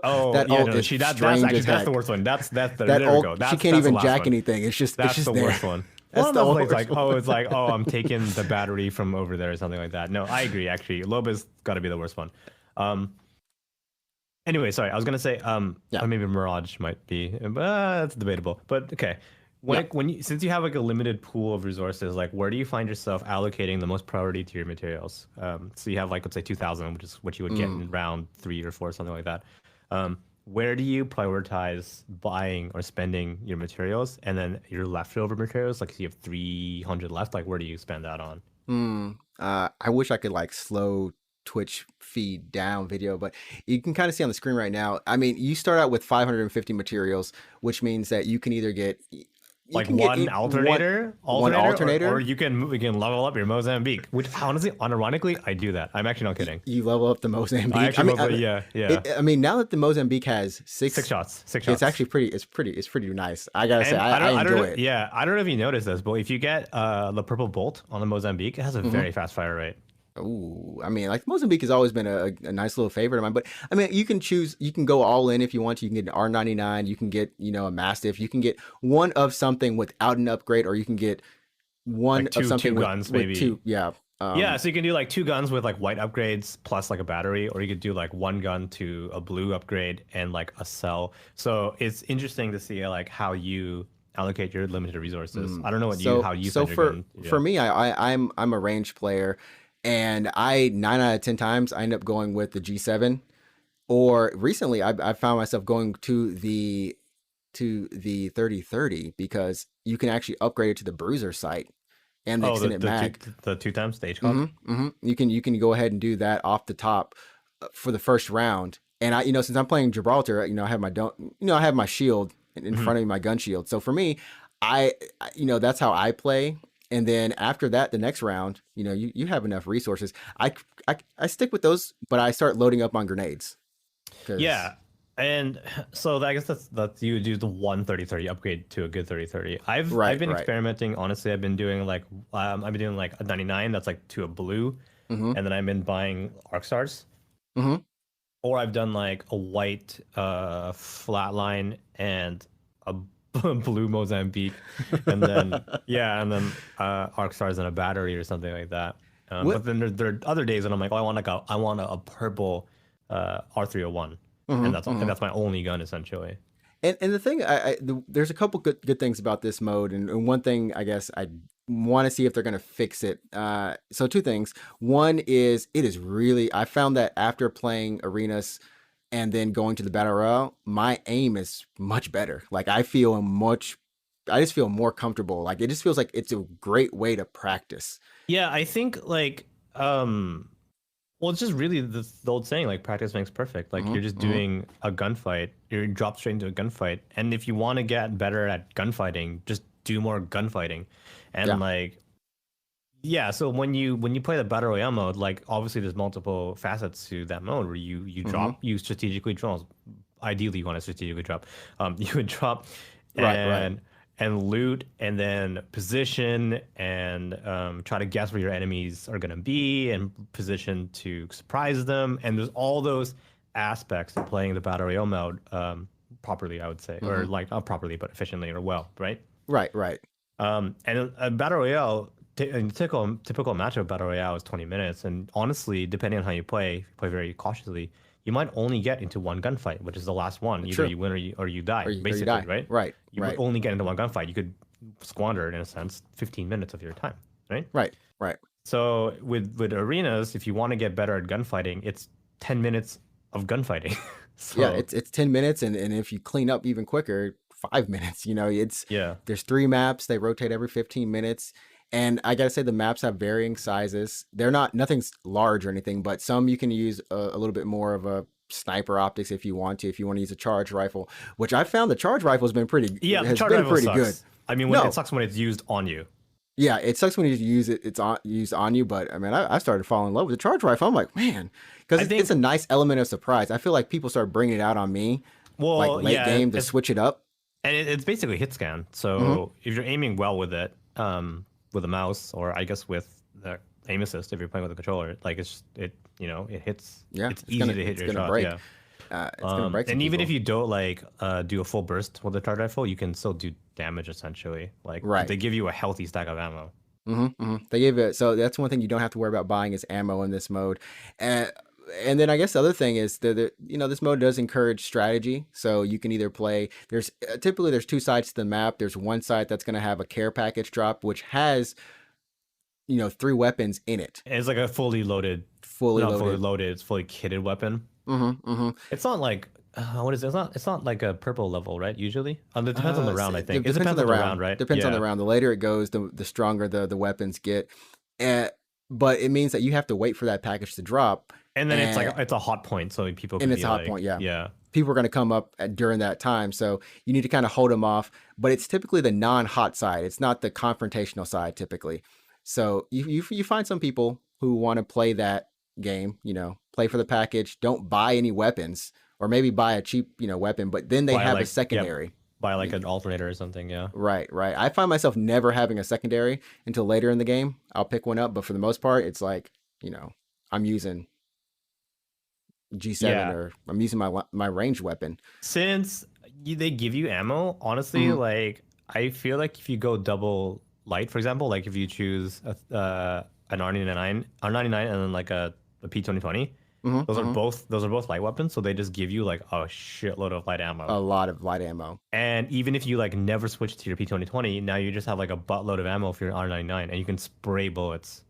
Speaker 2: Oh
Speaker 1: That
Speaker 2: yeah,
Speaker 1: ult
Speaker 2: no,
Speaker 1: is
Speaker 2: she that's
Speaker 1: strange
Speaker 2: actually
Speaker 1: as
Speaker 2: that's the
Speaker 1: heck.
Speaker 2: worst one. That's the
Speaker 1: That
Speaker 2: there we
Speaker 1: ult,
Speaker 2: go.
Speaker 1: she can't
Speaker 2: That's the
Speaker 1: even
Speaker 2: last
Speaker 1: jack
Speaker 2: one.
Speaker 1: anything. It's
Speaker 2: That's
Speaker 1: just
Speaker 2: the
Speaker 1: there.
Speaker 2: worst one.
Speaker 1: That's
Speaker 2: One
Speaker 1: the
Speaker 2: of those like
Speaker 1: worst one.
Speaker 2: it's like I'm taking the battery from over there or something like that. No, I agree. Actually, Loba's got to be the worst one. Um. Anyway, sorry, I was gonna say
Speaker 1: Yeah,
Speaker 2: or maybe Mirage might be, that's debatable. But okay,
Speaker 1: yeah.
Speaker 2: when you since you have like a limited pool of resources, like where do you find yourself allocating the most priority to your materials? So you have like let's say 2,000, which is what you would get
Speaker 1: Mm.
Speaker 2: in round 3 or 4, something like that. Where do you prioritize buying or spending your materials, and then your leftover materials? Like if you have 300 left, like where do you spend that on?
Speaker 1: I wish I could like slow Twitch feed down video, but you can kind of see on the screen right now. I mean, you start out with 550 materials, which means that you
Speaker 2: Like
Speaker 1: can get
Speaker 2: one
Speaker 1: one
Speaker 2: or
Speaker 1: alternator.
Speaker 2: you can level up your Mozambique. Which honestly, unironically, I do that. I'm actually not kidding.
Speaker 1: You level up the
Speaker 2: I
Speaker 1: Mozambique.
Speaker 2: actually Mozambique, yeah, yeah.
Speaker 1: I mean, now that the Mozambique has six,
Speaker 2: Six
Speaker 1: it's
Speaker 2: shots.
Speaker 1: actually pretty nice. I gotta say,
Speaker 2: And
Speaker 1: I
Speaker 2: I don't
Speaker 1: enjoy
Speaker 2: know,
Speaker 1: it.
Speaker 2: yeah, I don't know if you noticed this, but if you get the purple bolt on the Mozambique, it has a
Speaker 1: Hmm.
Speaker 2: very fast fire rate.
Speaker 1: Ooh, I mean, like Mozambique has always been a nice little favorite of mine. But I mean, you can choose. You can go all in if you want to. You can get an R99. You can get a Mastiff. You can get one of something without an upgrade, or you can get one
Speaker 2: Like
Speaker 1: of
Speaker 2: two
Speaker 1: something
Speaker 2: guns
Speaker 1: with
Speaker 2: maybe.
Speaker 1: two. Yeah.
Speaker 2: Yeah, so you can do like 2 guns with like white upgrades plus like a battery, or you could do like 1 gun to a blue upgrade and like a cell. So it's interesting to see like how you allocate your limited resources. I don't know
Speaker 1: So
Speaker 2: how you
Speaker 1: so
Speaker 2: spend your
Speaker 1: for
Speaker 2: gun. Yeah.
Speaker 1: for me, I'm a range player, and I 9 out of 10 times I end up going with the G7. Or recently, I found myself going to the to the 3030 because you can actually upgrade it to the bruiser sight and the
Speaker 2: Oh,
Speaker 1: extended mag.
Speaker 2: the two times stage cock.
Speaker 1: You can go ahead and do that off the top for the first round. And since I'm playing Gibraltar, I have I have my shield in front of me, my gun shield. So for me, that's how I play. And then after that, the next round, you have enough resources. I stick with those, but I start loading up on grenades.
Speaker 2: Yeah. And so I guess that's you do the 130-30 upgrade to a good 30-30. I've been experimenting. Honestly, I've been doing like a 99 that's like to a blue, and then I've been buying arc stars. Or I've done like a white flatline and a blue Mozambique, and then arc stars and a battery or something like that. But then there are other days when I'm like, oh, I want a purple R301, and that's my only gun essentially.
Speaker 1: And the thing, there's a couple good things about this mode, and one thing I guess I want to see if they're going to fix it. So two things. One is it is really, I found that after playing arenas and then going to the battle royale, my aim is much better. Like I just feel more comfortable. Like it just feels like it's a great way to practice.
Speaker 2: Yeah, I think like well, it's just really the old saying, like practice makes perfect. Like you're just doing a gunfight, you drop straight into a gunfight, and if you want to get better at gunfighting, just do more gunfighting, and so when you play the battle royale mode, like obviously there's multiple facets to that mode where you drop, you strategically drop. Ideally, you want to strategically drop. You would drop and loot, and then position, and try to guess where your enemies are gonna be, and position to surprise them. And there's all those aspects of playing the battle royale mode properly, I would say, or like not properly, but efficiently or well, right?
Speaker 1: Right.
Speaker 2: And a battle royale, a typical match of battle royale is 20 minutes, and honestly, depending on how you play very cautiously, you might only get into one gunfight, which is the last one. Either you win or you die, basically, right?
Speaker 1: Right.
Speaker 2: You would only get into one gunfight. You could squander, in a sense, 15 minutes of your time, right?
Speaker 1: Right.
Speaker 2: So with arenas, if you want to get better at gunfighting, it's 10 minutes of gunfighting. So,
Speaker 1: yeah, it's 10 minutes, and if you clean up even quicker, 5 minutes. There's 3 maps. They rotate every 15 minutes. And I gotta say, the maps have varying sizes. Nothing's large or anything, but some you can use a little bit more of a sniper optics if you want to use a charge rifle, which I found the charge rifle has been pretty good.
Speaker 2: I mean, it sucks when it's used on you.
Speaker 1: Yeah, it sucks when you use it. It's used on you, but I mean, I started falling in love with the charge rifle. I'm like, man, because it's a nice element of surprise. I feel like people start bringing it out on me, like late game to switch it up.
Speaker 2: And it's basically hit scan. So if you're aiming well with it, with a mouse, or I guess with the aim assist, if you're playing with a controller, like it hits.
Speaker 1: Yeah,
Speaker 2: it's easy to hit your shot.
Speaker 1: Break.
Speaker 2: Yeah.
Speaker 1: It's gonna break some
Speaker 2: and even
Speaker 1: people.
Speaker 2: if you don't do a full burst with the charge rifle, you can still do damage essentially. Like they give you a healthy stack of ammo.
Speaker 1: They give it, so that's one thing you don't have to worry about buying is ammo in this mode. And then I guess the other thing is that this mode does encourage strategy. So you can either play. Typically there's 2 sides to the map. There's one side that's going to have a care package drop, which has 3 weapons in it.
Speaker 2: It's like a fully loaded. It's fully kitted weapon. It's not like what is it? It's not like a purple level, right? Usually, it depends on the round. I think it depends on the round, right?
Speaker 1: Depends on the round. The later it goes, the stronger the weapons get. But it means that you have to wait for that package to drop.
Speaker 2: And then it's a hot point, so people can
Speaker 1: it's a hot point, yeah. People are going to come up during that time, so you need to kind of hold them off. But it's typically the non-hot side. It's not the confrontational side typically. So you find some people who want to play that game, play for the package, don't buy any weapons, or maybe buy a cheap, weapon, but then they have a secondary.
Speaker 2: Yep. Buy like an alternator or something, yeah.
Speaker 1: Right. I find myself never having a secondary until later in the game. I'll pick one up, but for the most part, it's like, I'm using G7 or I'm using my ranged weapon.
Speaker 2: Since they give you ammo, honestly, like I feel like if you go double light, for example, like if you choose an R99 and then like a P2020, those are both light weapons, so they just give you like a shitload of light ammo.
Speaker 1: A lot of light ammo.
Speaker 2: And even if you like never switch to your P2020, now you just have like a buttload of ammo for your R99, and you can spray bullets.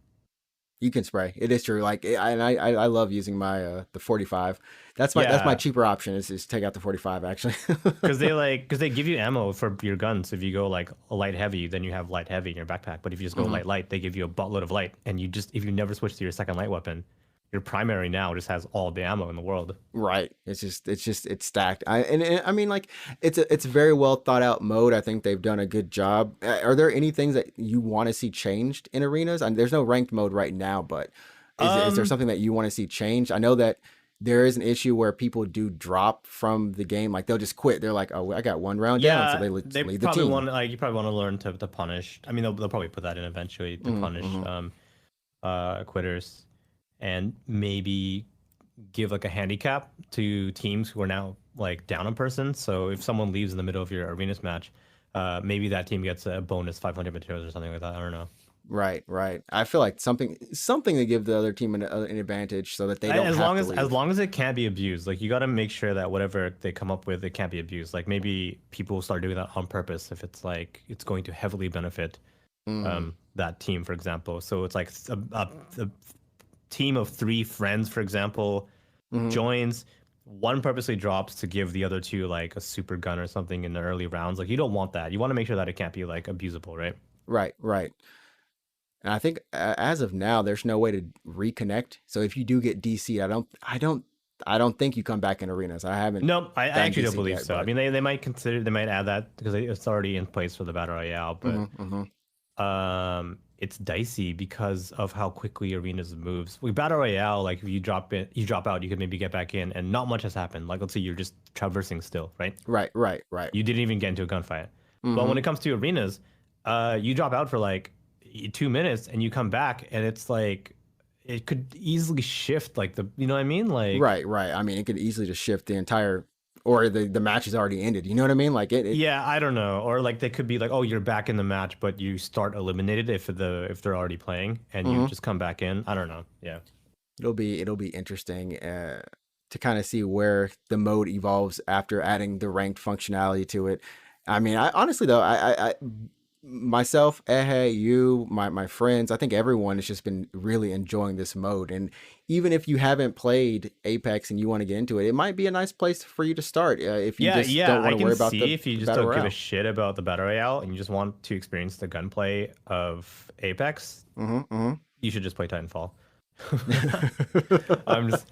Speaker 1: You can spray. It is true. Like, and I love using my the 45. That's my
Speaker 2: Yeah,
Speaker 1: cheaper option is take out the 45 actually.
Speaker 2: because they give you ammo for your guns. If you go like a light heavy, then you have light heavy in your backpack. But if you just go
Speaker 1: Hmm.
Speaker 2: light, they give you a buttload of light, and you just if you never switch to your second light weapon, your primary now just has all the ammo in the world.
Speaker 1: Right. It's stacked. And I mean, like, it's a very well thought out mode. I think they've done a good job. Are there any things that you want to see changed in arenas? And there's no ranked mode right now, but is there
Speaker 2: Um,
Speaker 1: something that you want to see changed? I know that there is an issue where people do drop from the game, like they'll just quit. They're like, "Oh, I got one round down," so
Speaker 2: yeah,
Speaker 1: they
Speaker 2: they
Speaker 1: leave the
Speaker 2: probably
Speaker 1: team.
Speaker 2: want like you probably want to learn to punish. I mean, they'll probably put that in eventually to punish
Speaker 1: Mm-hmm.
Speaker 2: quitters, and maybe give like a handicap to teams who are now like down a person. So if someone leaves in the middle of your arenas match, maybe that team gets a bonus 500 materials or something like that. I don't know.
Speaker 1: Right, right. I feel like something to give the other team an advantage so that they don't have to
Speaker 2: As
Speaker 1: leave.
Speaker 2: long as it can't be abused, like you got to make sure that whatever they come up with, it can't be abused. Like maybe people start doing that on purpose if it's like it's going to heavily benefit
Speaker 1: Mm-hmm.
Speaker 2: that team, for example. So it's like a team of three friends, for example,
Speaker 1: Mm-hmm.
Speaker 2: joins. One purposely drops to give the other two like a super gun or something in the early rounds. Like you don't want that. You want to make sure that it can't be like abusable, right?
Speaker 1: Right, right. And I think as of now, there's no way to reconnect. So if you do get DC'd, I don't think you come back in arenas. I haven't
Speaker 2: No, I
Speaker 1: gotten
Speaker 2: actually don't
Speaker 1: DC'd
Speaker 2: believe
Speaker 1: yet,
Speaker 2: so. I
Speaker 1: but
Speaker 2: mean, they might consider they might add that because it's already in place for the battle royale, but
Speaker 1: mm-hmm, mm-hmm.
Speaker 2: it's dicey because of how quickly arenas moves. With battle royale, like if you drop it, you drop out, you could maybe get back in, and not much has happened. Like let's say you're just traversing still, right?
Speaker 1: Right, right, right.
Speaker 2: You didn't even get into a gunfight. But
Speaker 1: Mm-hmm.
Speaker 2: when it comes to arenas, you drop out for like 2 minutes and you come back, and it's like it could easily shift, like you know what I mean? Like,
Speaker 1: Right, right. I mean, it could easily just shift the entire, or the match is already ended. You know what I mean? Like it.
Speaker 2: yeah, I don't know, or like they could be like, oh, you're back in the match, but you start eliminated if they're already playing, and you
Speaker 1: Mhm.
Speaker 2: just come back in. I don't know. Yeah.
Speaker 1: It'll be interesting to kind of see where the mode evolves after adding the ranked functionality to it. I mean, I honestly though, I myself, Ehe, you, my friends, I think everyone has just been really enjoying this mode. And even if you haven't played Apex and you want to get into it, it might be a nice place for you to start if you
Speaker 2: Yeah,
Speaker 1: just
Speaker 2: yeah,
Speaker 1: don't want
Speaker 2: I
Speaker 1: to
Speaker 2: can
Speaker 1: worry about
Speaker 2: see if you
Speaker 1: the
Speaker 2: just
Speaker 1: battle
Speaker 2: don't give a
Speaker 1: royale.
Speaker 2: shit about the battle royale and you just want to experience the gunplay of Apex,
Speaker 1: Hmm.
Speaker 2: you should just play Titanfall. I'm just,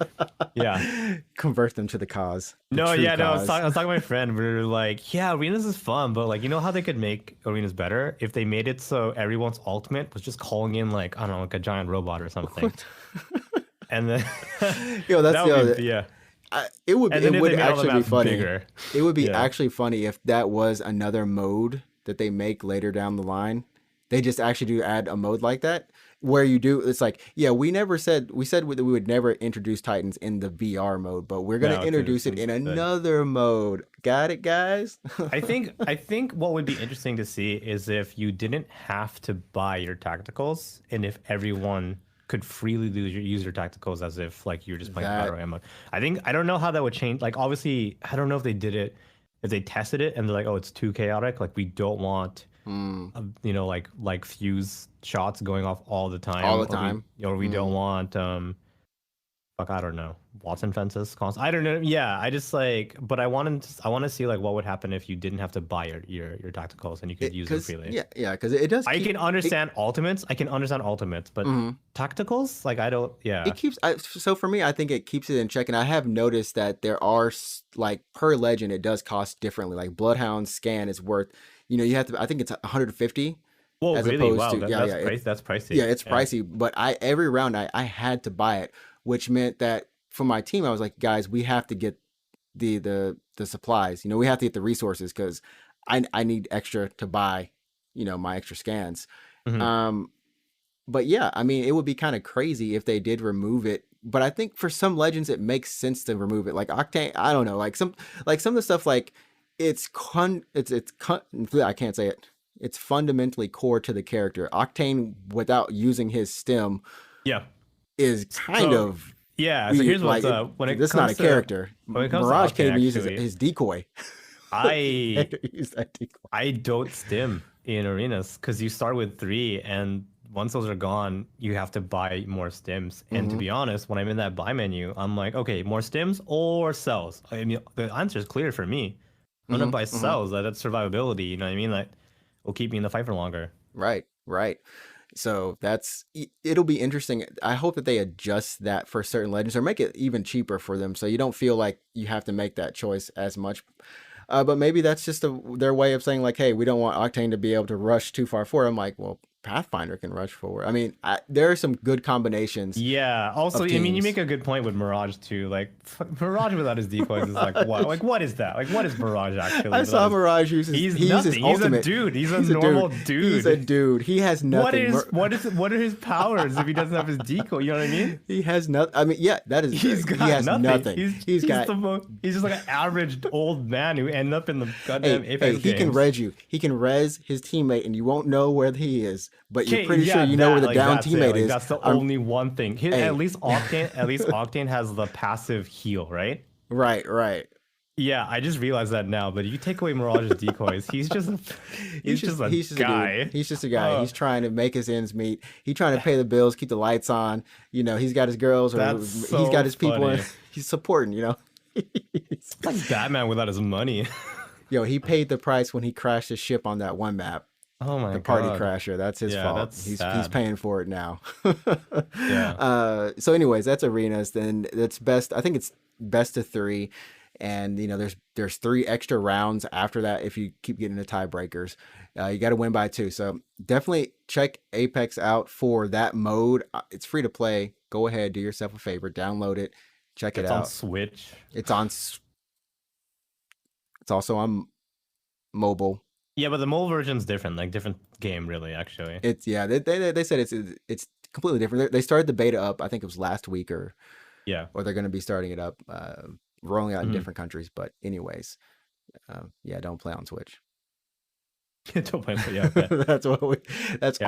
Speaker 2: yeah.
Speaker 1: Convert them to the cause, the
Speaker 2: No,
Speaker 1: true
Speaker 2: yeah, no.
Speaker 1: cause.
Speaker 2: I was talking to my friend. We were like, yeah, arenas is fun, but like, you know how they could make arenas better if they made it so everyone's ultimate was just calling in like I don't know, like a giant robot or something, and then
Speaker 1: Yo, that's
Speaker 2: that would
Speaker 1: yo.
Speaker 2: be yeah. And
Speaker 1: It
Speaker 2: then if
Speaker 1: would
Speaker 2: they made all the
Speaker 1: actually be
Speaker 2: maps
Speaker 1: funny.
Speaker 2: bigger,
Speaker 1: It would be
Speaker 2: yeah.
Speaker 1: actually funny if that was another mode that they make later down the line. They just actually do add a mode like that where you do it's like, yeah, we said that we would never introduce Titans in the VR mode, but we're going to
Speaker 2: No,
Speaker 1: introduce it in another mode. Got it, guys?
Speaker 2: I think what would be interesting to see is if you didn't have to buy your tacticals and if everyone could freely use your tacticals as if like you're just playing the battle
Speaker 1: That
Speaker 2: royale mode. I don't know how that would change. Like obviously, I don't know if they did it, if they tested it and they're like, oh, it's too chaotic. Like we don't want,
Speaker 1: mm,
Speaker 2: you know, like fuse shots going off all the
Speaker 1: all
Speaker 2: time,
Speaker 1: the time.
Speaker 2: or we don't
Speaker 1: Mm.
Speaker 2: want fuck, I don't know. Watson fences, I don't know. Yeah, I just like, but I want to see like what would happen if you didn't have to buy your tacticals and you could use them
Speaker 1: Cuz
Speaker 2: freely.
Speaker 1: yeah, yeah, cuz it does
Speaker 2: I
Speaker 1: keep
Speaker 2: can
Speaker 1: it.
Speaker 2: understand ultimates. I can understand ultimates, but
Speaker 1: Mhm.
Speaker 2: tacticals, like I don't.
Speaker 1: It
Speaker 2: Yeah,
Speaker 1: keeps so for me, I think it keeps it in check, and I have noticed that there are like per legend, it does cost differently. Like Bloodhound scan is worth, you have to. I think it's 150
Speaker 2: whoa,
Speaker 1: as
Speaker 2: really?
Speaker 1: opposed
Speaker 2: Wow,
Speaker 1: to yeah,
Speaker 2: that's
Speaker 1: yeah,
Speaker 2: price. That's
Speaker 1: yeah,
Speaker 2: pricey.
Speaker 1: it's
Speaker 2: Yeah,
Speaker 1: pricey. But I every round I had to buy it, which meant that for my team, I was like, guys, we have to get the supplies. We have to get the resources because I need extra to buy, my extra scans.
Speaker 2: hmm
Speaker 1: Um, but yeah, I mean, it would be kind of crazy if they did remove it. But I think for some legends, it makes sense to remove it. Like Octane, I don't know, like some of the stuff, like I can't say it. It's fundamentally core to the character. Octane, without using his stem,
Speaker 2: yeah.
Speaker 1: is kind
Speaker 2: So
Speaker 1: of
Speaker 2: yeah. So
Speaker 1: weird.
Speaker 2: here's what's
Speaker 1: Like
Speaker 2: up
Speaker 1: that's not a character.
Speaker 2: when it comes to
Speaker 1: Mirage can't
Speaker 2: Octane.
Speaker 1: even use his,
Speaker 2: Actually,
Speaker 1: his decoy.
Speaker 2: I
Speaker 1: Use that decoy.
Speaker 2: I don't stim in arenas because you start with three and once those are gone, you have to buy more stims. And to be honest, when I'm in that buy menu, I'm like, okay, more stims or cells. I mean, the answer is clear for me. I'm gonna buy cells. That's survivability. You know what I mean? Like, will keep me in the fight for longer.
Speaker 1: Right, right. So it'll be interesting. I hope that they adjust that for certain legends or make it even cheaper for them, so you don't feel like you have to make that choice as much. But maybe that's just their way of saying like, hey, we don't want Octane to be able to rush too far forward. I'm like, well, Pathfinder can rush forward. I mean, there are some good combinations.
Speaker 2: Yeah. Also,
Speaker 1: of
Speaker 2: I mean, you
Speaker 1: teams.
Speaker 2: make a good point with Mirage too. Like Mirage without his decoys is like what? Like what is that? Like what is Mirage actually?
Speaker 1: I saw Mirage use
Speaker 2: He's
Speaker 1: he uses
Speaker 2: nothing.
Speaker 1: ultimate.
Speaker 2: He's a dude. He's a normal dude.
Speaker 1: He's a dude. He has nothing.
Speaker 2: What are his powers if he doesn't have his decoy? You know what I mean?
Speaker 1: He has nothing. I mean, yeah, that is.
Speaker 2: He's got
Speaker 1: he has
Speaker 2: nothing.
Speaker 1: He's got.
Speaker 2: He's just like an average old man who ended up in the goddamn Apex games.
Speaker 1: He can res you. He can res his teammate, and you won't know where he is, but you're pretty
Speaker 2: yeah,
Speaker 1: sure you know where the
Speaker 2: like,
Speaker 1: down
Speaker 2: that's
Speaker 1: teammate
Speaker 2: like,
Speaker 1: is.
Speaker 2: That's the only one thing. At least Octane has the passive heal, right?
Speaker 1: Right.
Speaker 2: Yeah, I just realized that now. But if you take away Mirage's decoys, he's just a guy.
Speaker 1: He's just a guy. He's trying to make his ends meet. He's trying to pay the bills, keep the lights on. You know, he's got his girls, or he's got his people. He's supporting. You know,
Speaker 2: it's like Batman without his money.
Speaker 1: Yo, he paid the price when he crashed his ship on that one map.
Speaker 2: Oh my god.
Speaker 1: The party crasher. That's his fault. He's paying for it now.
Speaker 2: Yeah.
Speaker 1: So anyways, that's arenas. Then that's best. I think it's best of 3. And you know, there's 3 extra rounds after that if you keep getting the tiebreakers. You got to win by 2. So definitely check Apex out for that mode. It's free to play. Go ahead, do yourself a favor, download it, check it out.
Speaker 2: It's on Switch.
Speaker 1: It's also on mobile.
Speaker 2: Yeah, but the mobile version's different, like different game, really. Actually,
Speaker 1: they said it's completely different. They started the beta up. I think it was last week, or they're going to be starting it up. Rolling out in different countries, but anyways, don't play on Switch.
Speaker 2: Don't play on Switch. Yeah, okay.
Speaker 1: that's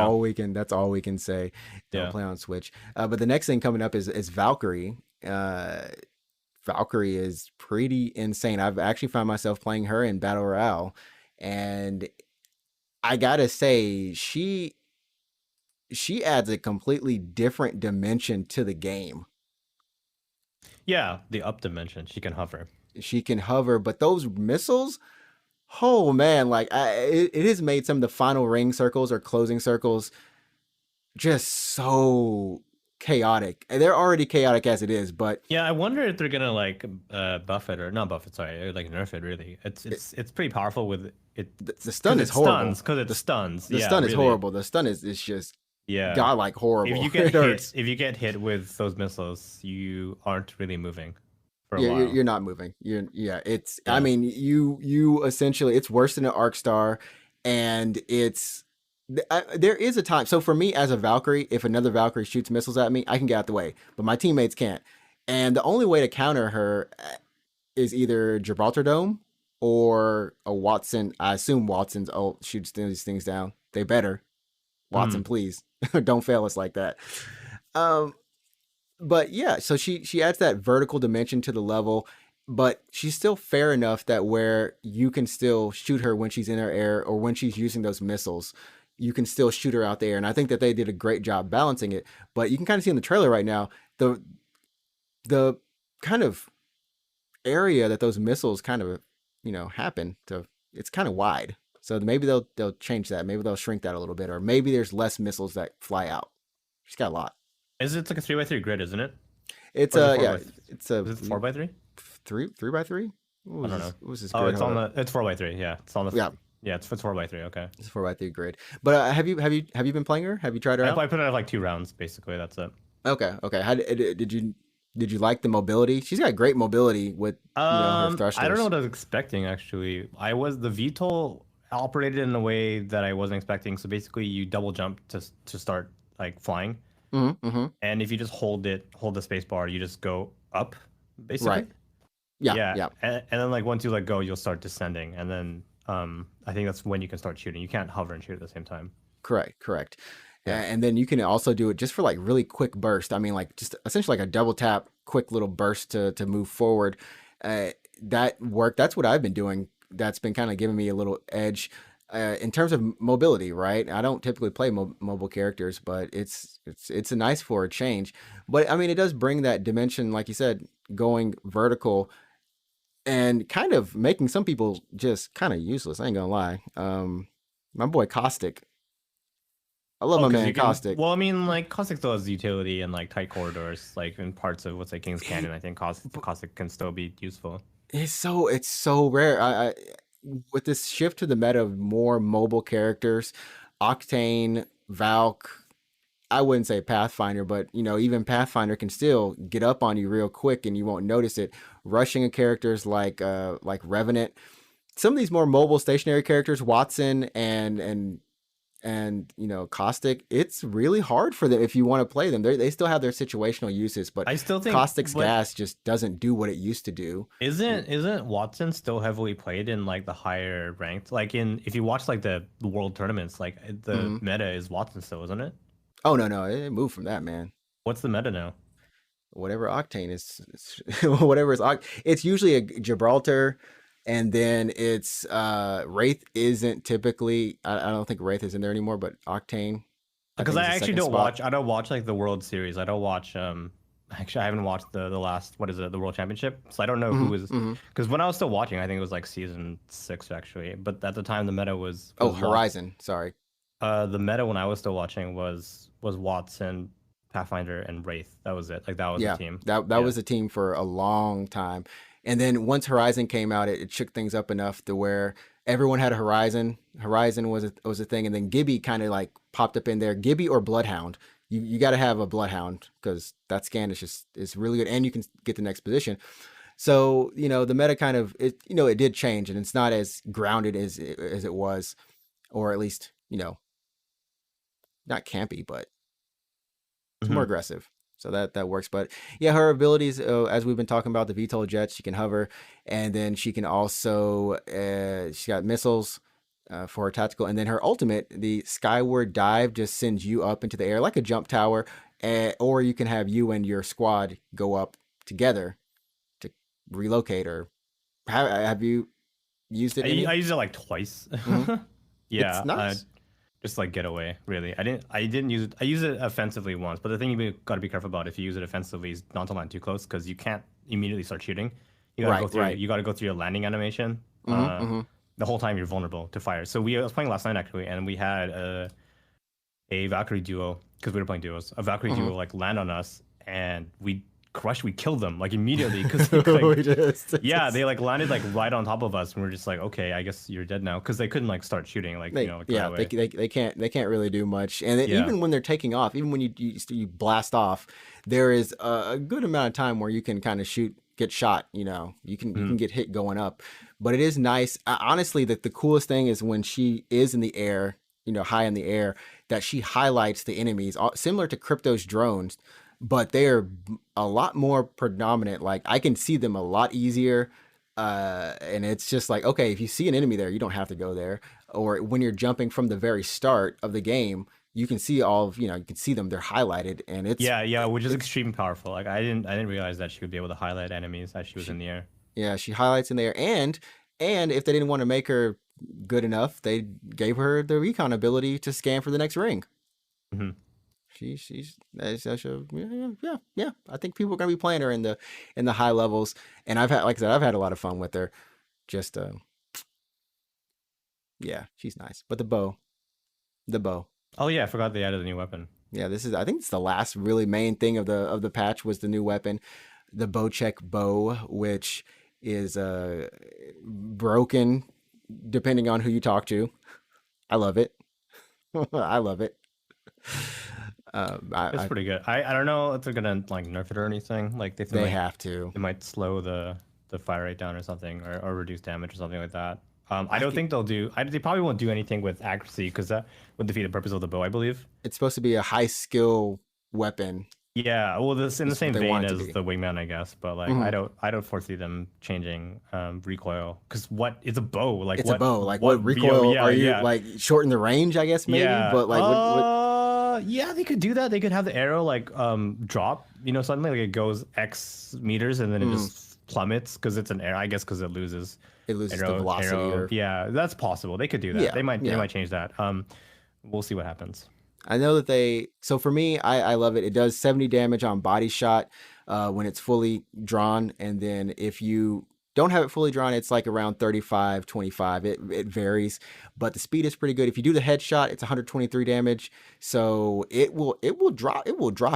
Speaker 1: all we can say. Don't play on Switch. But the next thing coming up is Valkyrie. Valkyrie is pretty insane. I've actually found myself playing her in Battle Royale, and I gotta say, she adds a completely different dimension to the game.
Speaker 2: Yeah, the up dimension. She can hover. But those missiles, oh man, like it has made some of the final ring circles or closing circles just so chaotic. And they're already chaotic as it is, but yeah, I wonder if they're gonna like buff it or not buff it. Sorry, like nerf it. Really, it's pretty powerful with it.
Speaker 1: The stun is horrible
Speaker 2: because it stuns.
Speaker 1: The stun is horrible. The stun is just godlike horrible.
Speaker 2: If you get hit with those missiles, you aren't really moving. For a while.
Speaker 1: You're not moving. I mean, you essentially, it's worse than an Arc Star, and there is a time. So for me as a Valkyrie, if another Valkyrie shoots missiles at me, I can get out the way, but my teammates can't. And the only way to counter her is either Gibraltar Dome or a Watson. I assume Watson's ult shoots these things down. They better. Watson, please don't fail us like that. But yeah, so she adds that vertical dimension to the level, but she's still fair enough that where you can still shoot her when she's in her air or when she's using those missiles, you can still shoot her out there. And I think that they did a great job balancing it. But you can kind of see in the trailer right now, the kind of area that those missiles kind of, happen to, it's kind of wide. So maybe they'll change that. Maybe they'll shrink that a little bit, or maybe there's less missiles that fly out. She's got a lot.
Speaker 2: Is it like a 3x3 grid, isn't it?
Speaker 1: It's
Speaker 2: is it 4x3?
Speaker 1: 3x3?
Speaker 2: I don't know.
Speaker 1: What was this grid?
Speaker 2: It's 4x3. Yeah, it's on the. Yeah, it's 4x3. Okay.
Speaker 1: It's 4x3 grid. But have you been playing her? Have you tried her out?
Speaker 2: I put it at like 2 rounds, basically. That's it.
Speaker 1: Okay. How did you like the mobility? She's got great mobility with her thrusters.
Speaker 2: I don't know what I was expecting actually. The VTOL operated in a way that I wasn't expecting. So basically, you double jump to start like flying. And if you just hold the space bar, you just go up, basically.
Speaker 1: Right. Yeah.
Speaker 2: And then like once you let go, you'll start descending, and then I think that's when you can start shooting. You can't hover and shoot at the same time.
Speaker 1: Correct. Yeah. And then you can also do it just for like really quick burst. I mean, like just essentially like a double tap, quick little burst to move forward. That worked. That's what I've been doing. That's been kind of giving me a little edge. in terms of mobility, right? I don't typically play mobile characters, but it's a nice for a change. But I mean, it does bring that dimension, like you said, going vertical and kind of making some people just kind of useless. I ain't gonna lie. My boy Caustic, I love
Speaker 2: Oh,
Speaker 1: my
Speaker 2: because
Speaker 1: man
Speaker 2: you can.
Speaker 1: Caustic.
Speaker 2: Well, I mean, like Caustic still has utility in like tight corridors, like in parts of what's like King's
Speaker 1: He,
Speaker 2: Canyon. I think Caustic can still be useful.
Speaker 1: it's so rare. I with this shift to the meta of more mobile characters, Octane, Valk. I wouldn't say Pathfinder, but even Pathfinder can still get up on you real quick and you won't notice it. Rushing characters like Revenant, some of these more mobile stationary characters, Watson and Caustic, it's really hard for them if you want to play them. They still have their situational uses, but
Speaker 2: I still think,
Speaker 1: Caustic's
Speaker 2: but
Speaker 1: gas just doesn't do what it used to do.
Speaker 2: isn't Watson still heavily played in like the higher ranked? Like in if you watch like the world tournaments, like the
Speaker 1: Hmm.
Speaker 2: meta is Watson still, isn't it?
Speaker 1: Oh no, it moved from that, man.
Speaker 2: What's the meta now?
Speaker 1: Whatever Octane is, whatever is it's usually a Gibraltar, and then it's Wraith isn't typically. I don't think Wraith is in there anymore, but Octane I
Speaker 2: Because
Speaker 1: think
Speaker 2: I
Speaker 1: is the
Speaker 2: actually
Speaker 1: second
Speaker 2: don't
Speaker 1: spot.
Speaker 2: watch. I don't watch like the World Series. I don't watch. Actually, I haven't watched the last, what is it, the World Championship. So I don't know
Speaker 1: Hmm.
Speaker 2: who is.
Speaker 1: Hmm.
Speaker 2: Because when I was still watching, I think it was like season 6 actually. But at the time, the meta was
Speaker 1: Oh,
Speaker 2: Watts.
Speaker 1: Horizon. Sorry.
Speaker 2: The meta when I was still watching was Watson, Pathfinder, and Wraith. That was it. Like that was the
Speaker 1: Yeah,
Speaker 2: team.
Speaker 1: that
Speaker 2: Yeah.
Speaker 1: was a team for a long time, and then once Horizon came out, it shook things up enough to where everyone had a Horizon. Horizon was a thing, and then Gibby kind of like popped up in there. Gibby or Bloodhound. You got to have a Bloodhound because that scan is really good, and you can get the next position. So the meta kind of it did change, and it's not as grounded as it was, or at least not campy, but it's more
Speaker 2: Hmm.
Speaker 1: aggressive. So that works. But yeah, her abilities, as we've been talking about, the VTOL jet, she can hover, and then she can also she's got missiles for her tactical, and then her ultimate, the skyward dive, just sends you up into the air like a jump tower, or you can have you and your squad go up together to relocate. Or have you used it
Speaker 2: I
Speaker 1: any?
Speaker 2: used it like twice.
Speaker 1: Hmm. It's
Speaker 2: Yeah.
Speaker 1: nice.
Speaker 2: Just like get away, really. I didn't use it. I used it offensively once, but the thing you got to be careful about if you use it offensively is not to land too close because you can't immediately start shooting.
Speaker 1: Right, right.
Speaker 2: You got to go through your landing animation.
Speaker 1: Hmm. Hmm.
Speaker 2: The whole time you're vulnerable to fire. So I was playing last night actually, and we had a Valkyrie duo because we were playing duos. A Valkyrie
Speaker 1: Hmm.
Speaker 2: duo like land on us, and we killed them like immediately because like
Speaker 1: We
Speaker 2: yeah,
Speaker 1: just
Speaker 2: they like landed like right on top of us, and we're just like, okay, I guess you're dead now because they couldn't like start shooting like
Speaker 1: They
Speaker 2: like right
Speaker 1: yeah
Speaker 2: away.
Speaker 1: they can't really do much, and then
Speaker 2: Yeah.
Speaker 1: even when they're taking off, even when you blast off, there is a good amount of time where you can kind of get shot. You can get hit going up, but it is nice. Honestly, the coolest thing is when she is in the air, high in the air, that she highlights the enemies, similar to Crypto's drones, but they are a lot more predominant. Like I can see them a lot easier. And it's just like, okay, if you see an enemy there, you don't have to go there. Or when you're jumping from the very start of the game, you can see you can see them. They're highlighted, and
Speaker 2: Yeah, yeah, which is
Speaker 1: it's
Speaker 2: extremely powerful. Like I didn't realize that she would be able to highlight enemies as she was
Speaker 1: she,
Speaker 2: in the air.
Speaker 1: yeah, she highlights in there. And if they didn't want to make her good enough, they gave her the recon ability to scan for the next ring.
Speaker 2: Hmm.
Speaker 1: Yeah. I think people are gonna be playing her in the high levels, and like I said, I've had a lot of fun with her. Just yeah, she's nice. But the bow.
Speaker 2: Oh yeah, I forgot they added a new weapon.
Speaker 1: Yeah, I think it's the last really main thing of the patch was the new weapon, the Bocek bow, which is broken depending on who you talk to. I love it. I love it.
Speaker 2: It's pretty good. I don't know if they're gonna like nerf it or anything. Like they
Speaker 1: They
Speaker 2: might
Speaker 1: have to.
Speaker 2: they might slow the fire rate down or something, or reduce damage or something like that. I
Speaker 1: I
Speaker 2: don't
Speaker 1: think
Speaker 2: think they'll do. They probably won't do anything with accuracy because that would defeat the purpose of the bow, I believe.
Speaker 1: it's supposed to be a high skill weapon.
Speaker 2: Yeah, well, this in the
Speaker 1: Is what
Speaker 2: same
Speaker 1: they
Speaker 2: vein
Speaker 1: want it to
Speaker 2: as
Speaker 1: be.
Speaker 2: the wingman, I guess. But like,
Speaker 1: Hmm.
Speaker 2: I don't foresee them changing recoil because what it's a bow. Like
Speaker 1: It's a bow. Like
Speaker 2: what
Speaker 1: what
Speaker 2: VO?
Speaker 1: recoil
Speaker 2: Yeah,
Speaker 1: are you
Speaker 2: yeah,
Speaker 1: like shorten the range? I guess maybe,
Speaker 2: yeah.
Speaker 1: but like what?
Speaker 2: Yeah, they could do that. They could have the arrow like drop. You know, suddenly like it goes X meters and then it
Speaker 1: Mm,
Speaker 2: just plummets because it's an arrow. I guess because it loses
Speaker 1: the velocity.
Speaker 2: Yeah, that's possible. They could do that.
Speaker 1: Yeah,
Speaker 2: They might change that. We'll see what happens.
Speaker 1: I know that so for me, I love it. It does 70 damage on body shot when it's fully drawn. And then if you don't have it fully drawn, it's like around 35, 25. It varies, but the speed is pretty good. If you do the headshot, it's 123 damage. So it will drop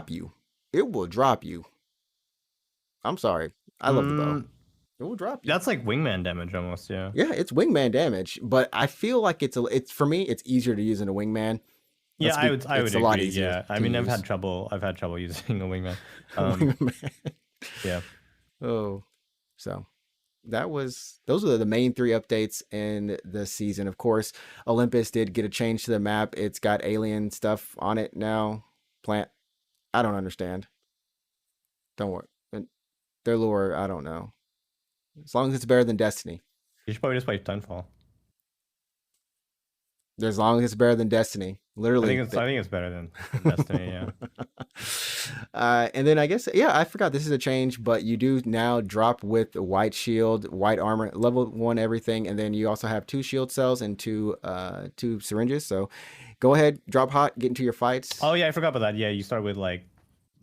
Speaker 1: you. It will drop you. I'm sorry. I love the bow. It will drop you.
Speaker 2: That's like wingman damage almost, yeah.
Speaker 1: Yeah, it's wingman damage, but I feel like it's for me, it's easier to use in a wingman.
Speaker 2: Yeah, I would agree.
Speaker 1: A lot easier.
Speaker 2: Yeah, I mean, I've had trouble using a wingman. Yeah.
Speaker 1: Oh, so those are the main 3 updates in the season. Of course, Olympus did get a change to the map. It's got alien stuff on it now. I don't understand. Don't worry. Their lore, I don't know. As long as it's better than Destiny.
Speaker 2: You should probably just play Titanfall.
Speaker 1: As long as it's better than Destiny. Literally.
Speaker 2: I think it's better than Destiny, yeah.
Speaker 1: And then I guess, I forgot this is a change, but you do now drop with white shield, white armor, level 1 everything, and then you also have 2 shield cells and 2 syringes. So go ahead, drop hot, get into your fights.
Speaker 2: Oh yeah, I forgot about that. Yeah, you start with like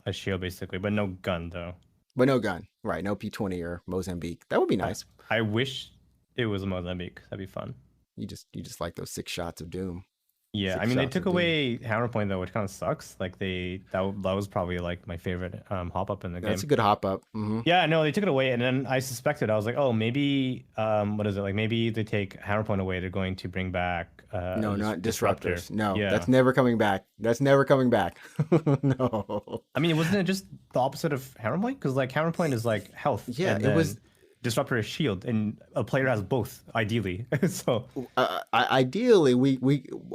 Speaker 2: a shield basically, but no gun though.
Speaker 1: But no gun, right? No P20 or Mozambique. That would be nice.
Speaker 2: I wish it was a Mozambique. That'd be fun.
Speaker 1: You just like those 6 shots of doom.
Speaker 2: Yeah, I mean they took away hammer point though, which kind of sucks. Like that was probably like my favorite hop up in the game.
Speaker 1: That's a good hop up. Mm-hmm.
Speaker 2: Yeah, no, they took it away, and then I suspected I was like, oh, maybe what is it like? Maybe they take hammer point away. They're going to bring back
Speaker 1: no, not disruptors. No,
Speaker 2: yeah.
Speaker 1: That's never coming back. No.
Speaker 2: I mean, wasn't it just the opposite of hammer point? Because like hammer point is like health.
Speaker 1: Yeah, it was.
Speaker 2: Disruptor is shield, and a player has both, ideally. So
Speaker 1: ideally,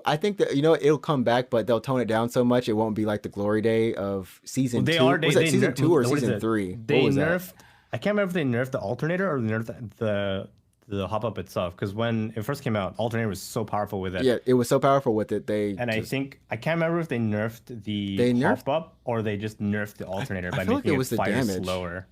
Speaker 1: I think that it'll come back, but they'll tone it down so much it won't be like the glory day of season 2. Was that season 2 or season 3?
Speaker 2: They nerfed. I can't remember if they nerfed the alternator or they nerfed the hop up itself. Because when it first came out, alternator was so powerful with it.
Speaker 1: Yeah, it was so powerful with it.
Speaker 2: I can't remember if they nerfed the hop up or they just nerfed the alternator by making it fire slower.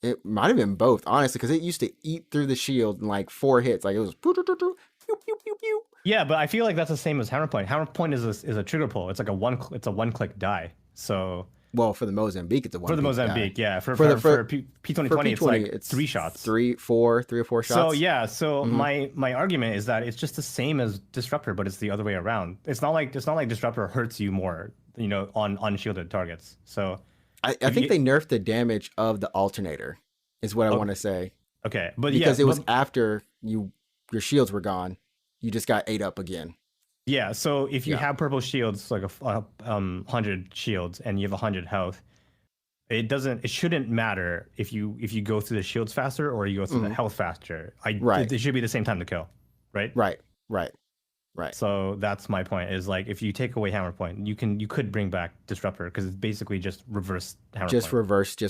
Speaker 1: It might have been both, honestly, because it used to eat through the shield in like 4 hits. Like it was pew, pew, pew, pew, pew.
Speaker 2: Yeah, but I feel like that's the same as hammer point. Hammer point is a trigger pull. It's like a one click die. So
Speaker 1: for the Mozambique, it's a one.
Speaker 2: For the Mozambique, yeah. For P2020, it's 3 shots.
Speaker 1: 3 or 4 shots.
Speaker 2: So yeah, my argument is that it's just the same as Disruptor, but it's the other way around. It's not like Disruptor hurts you more, on unshielded targets. So
Speaker 1: I think they nerfed the damage of the alternator, is what I want to say.
Speaker 2: Okay, but
Speaker 1: because it was after your shields were gone, you just got ate up again.
Speaker 2: Yeah, so if you have purple shields, like 100 shields, and you have 100 health, it shouldn't matter if you go through the shields faster or you go through the health faster. It should be the same time to kill, right?
Speaker 1: Right.
Speaker 2: So that's my point. Is like if you take away hammer point, you could bring back Disruptor because it's basically just reverse hammer point.
Speaker 1: Just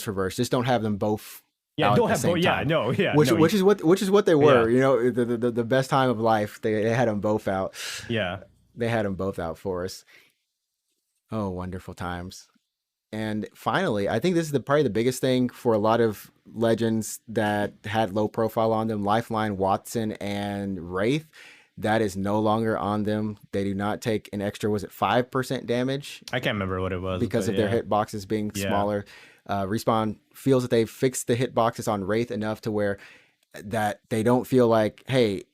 Speaker 1: reverse. Just don't have them both.
Speaker 2: Yeah, don't have both. Yeah, no, yeah.
Speaker 1: Which is what they were. Yeah. The best time of life. They had them both out.
Speaker 2: Yeah,
Speaker 1: they had them both out for us. Oh, wonderful times. And finally, I think this is probably the biggest thing for a lot of legends that had low profile on them: Lifeline, Watson, and Wraith. That is no longer on them. They do not take an extra, was it 5% damage?
Speaker 2: I can't remember what it was.
Speaker 1: Because of their hitboxes being smaller. Respawn feels that they've fixed the hitboxes on Wraith enough to where that they don't feel like, hey,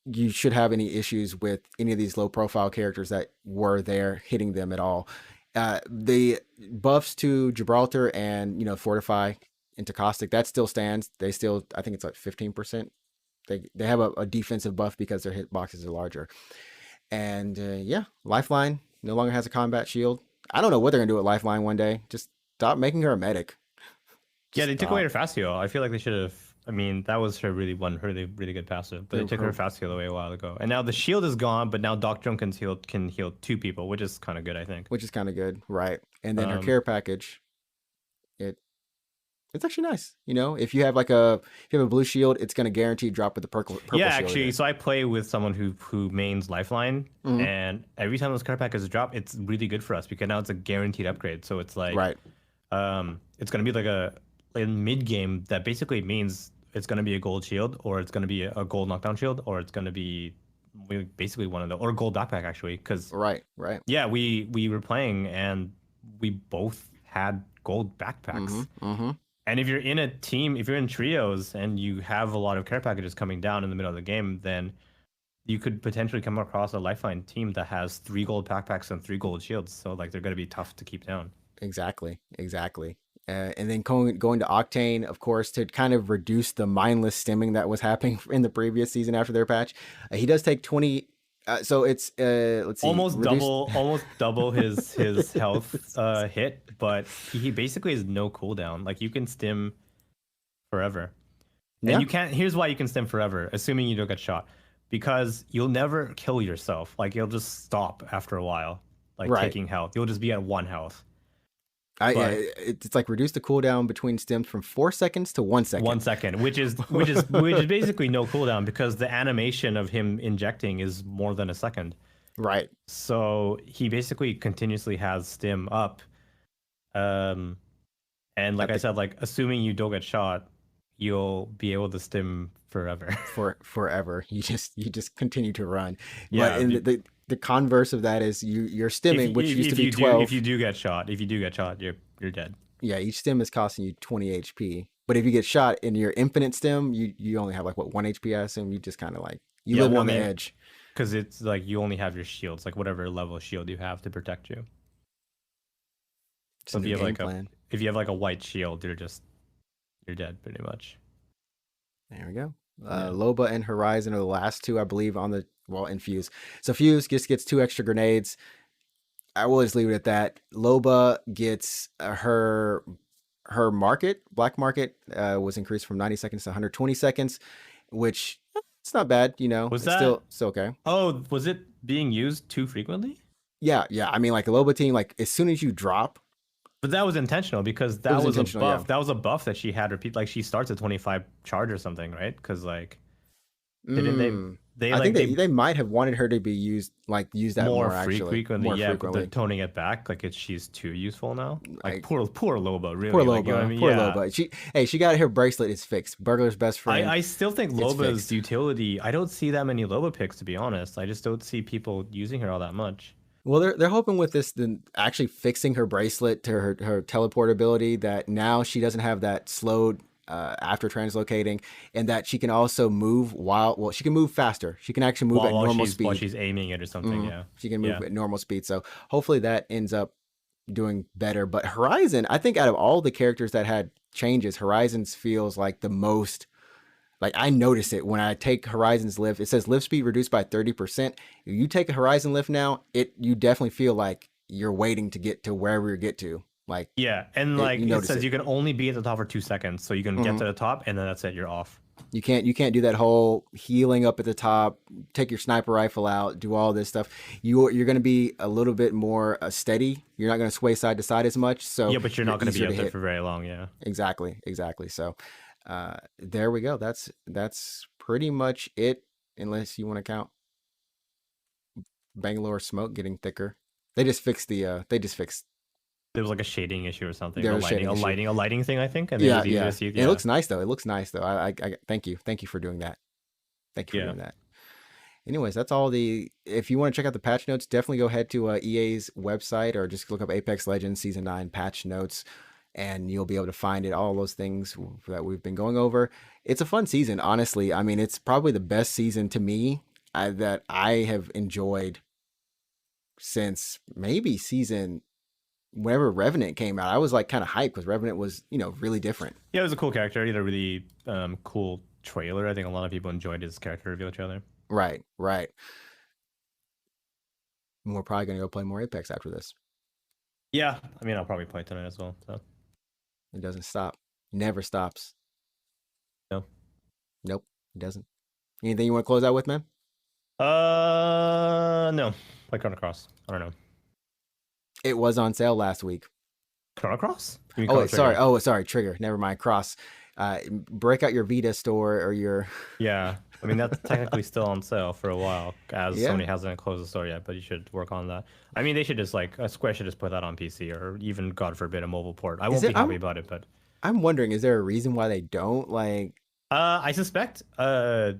Speaker 1: you should have any issues with any of these low profile characters that were there hitting them at all. The buffs to Gibraltar and, Fortify into Caustic, that still stands. They still, I think it's like 15%. They have a defensive buff because their hitboxes are larger. And Lifeline no longer has a combat shield. I don't know what they're going to do with Lifeline one day. Just stop making her a medic.
Speaker 2: They took away her Fastio. I feel like they should have. I mean, that was her really good passive. But they took her Fastio away a while ago. And now the shield is gone, but now Doc Jones can heal 2 people, which is kind of good, I think.
Speaker 1: Which is kind of good, right. And then her care package, it's actually nice. If you have a blue shield, it's going to guarantee drop with the purple shield.
Speaker 2: Yeah, actually, so I play with someone who mains Lifeline, and every time those care packages drop, it's really good for us because now it's a guaranteed upgrade. So it's like,
Speaker 1: right.
Speaker 2: It's going to be like in mid game that basically means it's going to be a gold shield, or it's going to be a gold knockdown shield, or it's going to be basically one of the, or a gold backpack actually. Because
Speaker 1: Right, right.
Speaker 2: yeah, we were playing and we both had gold
Speaker 1: Mm-hmm.
Speaker 2: backpacks.
Speaker 1: Mm-hmm.
Speaker 2: And if you're in a team, if you're in trios and you have a lot of care packages coming down in the middle of the game, then you could potentially come across a lifeline team that has 3 gold backpacks and 3 gold shields. So like they're going to be tough to keep down.
Speaker 1: Exactly, exactly. And then going to Octane, of course, to kind of reduce the mindless stimming that was happening in the previous season after their patch. He does take 20. So it's let's see, reduced.
Speaker 2: Almost double his health hit, but he basically has no cooldown. Like you can stim forever. And
Speaker 1: Yeah,
Speaker 2: you can't. Here's why you can stim forever, assuming you don't get shot, because you'll never kill yourself. Like you'll just stop after a while, like
Speaker 1: right.
Speaker 2: taking health. You'll just be at 1 health.
Speaker 1: Yeah,
Speaker 2: But
Speaker 1: it's like reduce the cooldown between stims from 4 seconds to 1 second.
Speaker 2: 1 second, which is basically no cooldown because the animation of him injecting is more than a second.
Speaker 1: Right.
Speaker 2: So he basically continuously has stim up. And like I said, like assuming you don't get shot, you'll be able to stim forever.
Speaker 1: For forever, you just continue to run. But
Speaker 2: Yeah,
Speaker 1: in the converse of that is you're stimming, which used to be
Speaker 2: you
Speaker 1: 12.
Speaker 2: if you do get shot, you're dead.
Speaker 1: Yeah, each stim is costing you 20 HP. But if you get shot in your infinite stim, you only have like what 1 HP, I assume. You just kind of like you
Speaker 2: Yeah,
Speaker 1: live
Speaker 2: well,
Speaker 1: on the edge.
Speaker 2: because it's like you only have your shields, like whatever level shield you have to protect you.
Speaker 1: It's
Speaker 2: So
Speaker 1: a new game plan.
Speaker 2: if you have like a white shield, you're dead pretty much.
Speaker 1: There we go.
Speaker 2: Yeah.
Speaker 1: Loba and Horizon are the last two, I believe, on the in Fuse. So Fuse just gets 2 extra grenades. I will just leave it at that. Loba gets her black market was increased from 90 seconds to 120 seconds, which it's not bad,
Speaker 2: Was
Speaker 1: it's
Speaker 2: that?
Speaker 1: still okay.
Speaker 2: Oh, was it being used too frequently?
Speaker 1: Yeah, yeah. I mean, like a Loba team, like as soon as you drop,
Speaker 2: But that was intentional because
Speaker 1: it was
Speaker 2: that was a
Speaker 1: intentional.
Speaker 2: buff.
Speaker 1: Yeah.
Speaker 2: That was a buff that she had repeat. Like she starts at 25 charge or something, right? Because like didn't they
Speaker 1: I think
Speaker 2: like
Speaker 1: they might have wanted her to be use that more actually
Speaker 2: frequently,
Speaker 1: more
Speaker 2: yeah, but they're
Speaker 1: frequently.
Speaker 2: toning it back. Like she's too useful now. Like
Speaker 1: Like
Speaker 2: poor Loba, really.
Speaker 1: poor
Speaker 2: Like, you know what I
Speaker 1: Loba,
Speaker 2: mean?
Speaker 1: poor
Speaker 2: Yeah.
Speaker 1: Loba. She got her bracelet. It's fixed. Burglar's best friend.
Speaker 2: I still think
Speaker 1: It's
Speaker 2: Loba's
Speaker 1: fixed.
Speaker 2: utility. I don't see that many Loba picks to be honest. I just don't see people using her all that much.
Speaker 1: Well, they're hoping with this, then actually fixing her bracelet to her teleportability, that now she doesn't have that slowed after translocating, and that she can also move she can move faster. She can actually move at normal speed.
Speaker 2: While she's aiming it or something. Yeah.
Speaker 1: She can move
Speaker 2: Yeah.
Speaker 1: at normal speed. So hopefully that ends up doing better. But Horizon, I think out of all the characters that had changes, Horizon's feels like the most. Like I notice it when I take Horizon's lift. It says lift speed reduced by 30%. If you take a Horizon lift now, you definitely feel like you're waiting to get to wherever you get to. Like
Speaker 2: Yeah, and like
Speaker 1: you
Speaker 2: it
Speaker 1: notice
Speaker 2: says
Speaker 1: it.
Speaker 2: you can only be at the top for 2 seconds, so you can get to the top and then that's it, you're off.
Speaker 1: You can't do that whole healing up at the top, take your sniper rifle out, do all this stuff. You're going to be a little bit more steady. You're not going to sway side to side as much. So
Speaker 2: Yeah, but you're not going to be
Speaker 1: easier
Speaker 2: out there
Speaker 1: hit.
Speaker 2: for very long. Yeah.
Speaker 1: Exactly. So there we go. That's pretty much it, unless you want to count Bangalore smoke getting thicker. They just fixed
Speaker 2: There was like a shading issue or something.
Speaker 1: There
Speaker 2: A
Speaker 1: was a shading issue.
Speaker 2: lighting thing, I think. And it
Speaker 1: Yeah,
Speaker 2: was easier
Speaker 1: yeah.
Speaker 2: to see.
Speaker 1: It
Speaker 2: Yeah.
Speaker 1: looks nice though. I thank you for doing that. Thank you for doing that. Anyways, that's all if you want to check out the patch notes, definitely go ahead to EA's website or just look up Apex Legends Season 9 patch notes, and you'll be able to find it, all those things that we've been going over. It's a fun season, honestly. I mean, it's probably the best season to me that I have enjoyed since maybe season whenever Revenant came out. I was like kind of hyped because Revenant was, really different.
Speaker 2: Yeah, it was a cool character. He had a really cool trailer. I think a lot of people enjoyed his character reveal trailer.
Speaker 1: Right. And we're probably going to go play more Apex after this.
Speaker 2: Yeah, I mean, I'll probably play tonight as well. So
Speaker 1: It doesn't stop. Never stops.
Speaker 2: no.
Speaker 1: Nope, it doesn't. Anything you want to close out with, man?
Speaker 2: No. Like Chrono Cross. I don't know.
Speaker 1: It was on sale last week.
Speaker 2: Chrono Cross? You mean
Speaker 1: Oh,
Speaker 2: Chrono
Speaker 1: sorry.
Speaker 2: Trigger?
Speaker 1: Oh, sorry. Trigger. Never mind. Cross. Break out your Vita store or your.
Speaker 2: Yeah, I mean that's technically still on sale for a while, as
Speaker 1: Yeah.
Speaker 2: Sony hasn't closed the store yet. But you should work on that. I mean, they should just Square should just put that on PC or even, God forbid, a mobile port. I won't be happy about it, but
Speaker 1: I'm wondering, is there a reason why they don't like?
Speaker 2: I suspect. I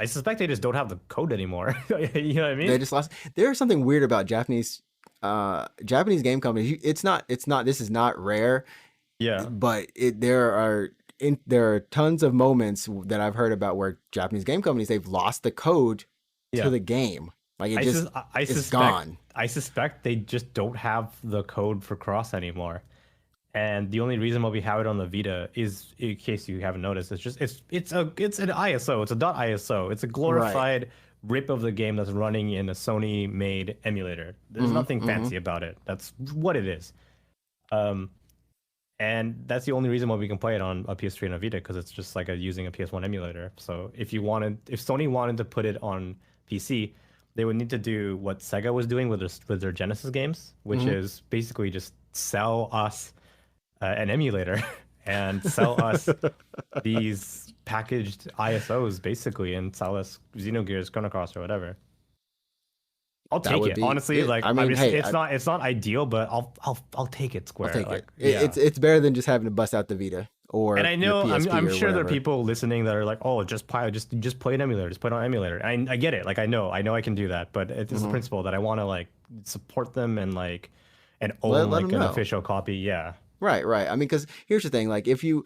Speaker 2: suspect they just don't have the code anymore. You know what I
Speaker 1: They
Speaker 2: mean?
Speaker 1: just lost. There's something weird about Japanese game companies. It's not this is not rare,
Speaker 2: Yeah.
Speaker 1: but there are tons of moments that I've heard about where Japanese game companies, they've lost the code to
Speaker 2: Yeah.
Speaker 1: the game. Like it
Speaker 2: I
Speaker 1: just
Speaker 2: sus- I
Speaker 1: is
Speaker 2: suspect
Speaker 1: gone.
Speaker 2: I suspect they just don't have the code for cross anymore. And the only reason why we have it on the Vita is, in case you haven't noticed, it's an ISO. It's a .ISO. It's a
Speaker 1: Right.
Speaker 2: glorified rip of the game that's running in a Sony made emulator. There's
Speaker 1: Mm-hmm.
Speaker 2: nothing
Speaker 1: Mm-hmm.
Speaker 2: fancy about it. That's what it is. Um, and that's the only reason why we can play it on a PS3 and a Vita, because it's just like using a PS1 emulator. So if Sony wanted to put it on PC, they would need to do what Sega was doing with their Genesis games, which
Speaker 1: Mm-hmm.
Speaker 2: is basically just sell us an emulator and sell us these packaged ISOs basically, and sell us Xenogears, Chrono Cross, or whatever. I'll
Speaker 1: That
Speaker 2: take
Speaker 1: would
Speaker 2: it.
Speaker 1: be
Speaker 2: Honestly,
Speaker 1: it.
Speaker 2: like
Speaker 1: I
Speaker 2: I'm
Speaker 1: mean,
Speaker 2: just
Speaker 1: hey,
Speaker 2: it's not ideal, but I'll take it
Speaker 1: I'll
Speaker 2: Square.
Speaker 1: take
Speaker 2: Like
Speaker 1: it.
Speaker 2: yeah.
Speaker 1: It's better than just having to bust out the Vita
Speaker 2: And
Speaker 1: or
Speaker 2: I
Speaker 1: your
Speaker 2: know
Speaker 1: PSP
Speaker 2: I'm
Speaker 1: or
Speaker 2: sure there are
Speaker 1: whatever.
Speaker 2: people listening that are like, oh, just play an emulator, just play it on emulator. And I get it. Like I know I can do that, but it's the
Speaker 1: Mm-hmm.
Speaker 2: principle that I want to like support them and like and own
Speaker 1: Let them
Speaker 2: like an
Speaker 1: know.
Speaker 2: official copy. Yeah.
Speaker 1: Right, right. I mean, because here's the thing: like, if you,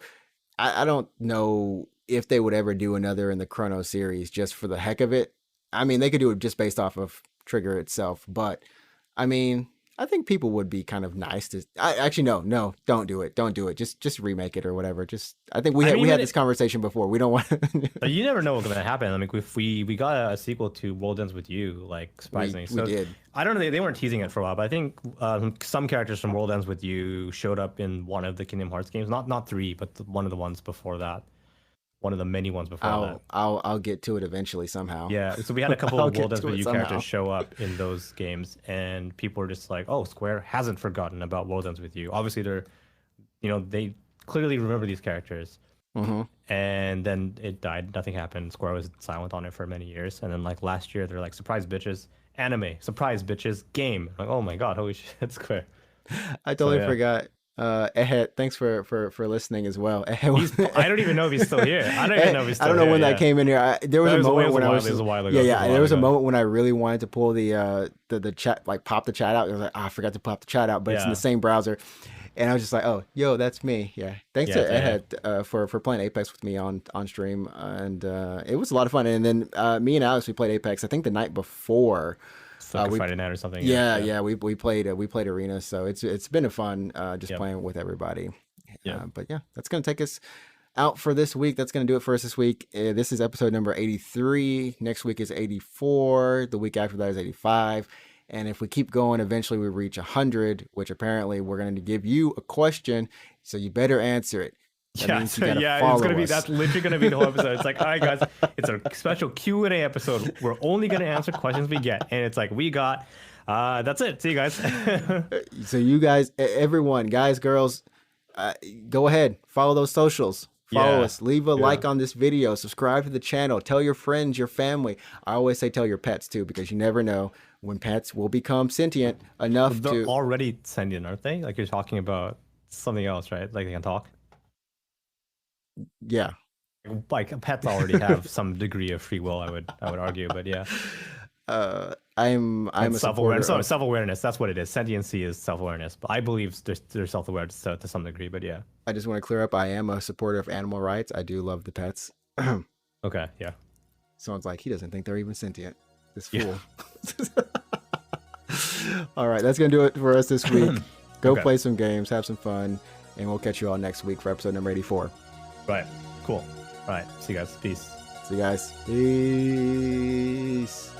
Speaker 1: I don't know if they would ever do another in the Chrono series just for the heck of it. I mean, they could do it just based off of Trigger itself, but I mean, I think people would be kind of nice to. Actually, no, don't do it. Don't do it. Just remake it or whatever. Just, I think
Speaker 2: I
Speaker 1: we
Speaker 2: mean,
Speaker 1: had this conversation before. We don't want.
Speaker 2: you never know what's gonna happen. I mean, if we got a sequel to World Ends with You, like surprisingly.
Speaker 1: we
Speaker 2: So
Speaker 1: did.
Speaker 2: I don't know. They weren't teasing it for a while, but I think some characters from World Ends with You showed up in one of the Kingdom Hearts games. Not three, but one of the ones before that. One of the many ones before that.
Speaker 1: I'll get to it eventually somehow.
Speaker 2: Yeah, so we had a couple
Speaker 1: I'll
Speaker 2: of
Speaker 1: get
Speaker 2: World Ends
Speaker 1: to
Speaker 2: with
Speaker 1: it
Speaker 2: You
Speaker 1: somehow.
Speaker 2: characters show up in those games, and people were just like, "Oh, Square hasn't forgotten about World Ends with You." Obviously, they clearly remember these characters,
Speaker 1: Mm-hmm.
Speaker 2: and then it died. Nothing happened. Square was silent on it for many years, and then like last year, they're like, "Surprise, bitches! Anime, surprise, bitches! Game!" Like, oh my god, holy shit, Square!
Speaker 1: I
Speaker 2: So
Speaker 1: totally
Speaker 2: yeah,
Speaker 1: forgot. Ehet, thanks for listening as well.
Speaker 2: I don't even know if he's still here. I don't even know if he's
Speaker 1: I don't
Speaker 2: still
Speaker 1: know
Speaker 2: here.
Speaker 1: when that
Speaker 2: Yeah,
Speaker 1: came in here. There was a moment when I was
Speaker 2: it was a while ago.
Speaker 1: yeah,
Speaker 2: It was
Speaker 1: yeah.
Speaker 2: a
Speaker 1: There
Speaker 2: while
Speaker 1: was a
Speaker 2: ago.
Speaker 1: moment when I really wanted to pull the chat, like pop the chat out. I was like, I forgot to pop the chat out, but it's in
Speaker 2: Yeah,
Speaker 1: the same browser. And I was just like, oh, yo, that's me. Yeah. Thanks to
Speaker 2: yeah, yeah.
Speaker 1: Ehet for playing Apex with me on stream, and it was a lot of fun. And then me and Alex, we played Apex. I think the night before.
Speaker 2: It's like a
Speaker 1: We
Speaker 2: Friday night or something. Yeah,
Speaker 1: yeah,
Speaker 2: yeah,
Speaker 1: yeah, we played arena, so it's been a fun just
Speaker 2: yep,
Speaker 1: playing with everybody.
Speaker 2: yep.
Speaker 1: But yeah, that's gonna take us out for this week. That's gonna do it for us this week. This is episode number 83. Next week is 84. The week after that is 85. And if we keep going, eventually we reach 100, which apparently we're going to give you a question, so you better answer it. That
Speaker 2: Yeah,
Speaker 1: means you
Speaker 2: so
Speaker 1: gotta
Speaker 2: yeah,
Speaker 1: follow
Speaker 2: it's gonna be
Speaker 1: us.
Speaker 2: that's literally gonna be the whole episode. It's like, all right, guys, it's a special Q&A episode. We're only gonna answer questions we get, and it's like we got. That's it. See you guys.
Speaker 1: So you guys, everyone, guys, girls, go ahead, follow those socials. Follow
Speaker 2: Yeah,
Speaker 1: us. Leave a
Speaker 2: yeah.
Speaker 1: like on this video. Subscribe to the channel. Tell your friends, your family. I always say tell your pets too, because you never know when pets will become sentient enough
Speaker 2: They're
Speaker 1: to.
Speaker 2: already sentient, aren't they? Like you're talking about something else, right? Like they can talk.
Speaker 1: Yeah.
Speaker 2: Like pets already have some degree of free will. I would argue, but yeah.
Speaker 1: I'm a supporter
Speaker 2: self-awareness. So
Speaker 1: of.
Speaker 2: self-awareness. That's what it is. Sentiency is self-awareness. But I believe they're self-aware to some degree. But yeah.
Speaker 1: I just want to clear up. I am a supporter of animal rights. I do love the pets.
Speaker 2: Okay. Yeah.
Speaker 1: Sounds like he doesn't think they're even sentient. This
Speaker 2: Yeah.
Speaker 1: fool. All right, that's gonna do it for us this week. Go
Speaker 2: Okay.
Speaker 1: play some games, have some fun, and we'll catch you all next week for episode number 84.
Speaker 2: Right. Cool. All right. See you guys. Peace.
Speaker 1: See you guys. Peace.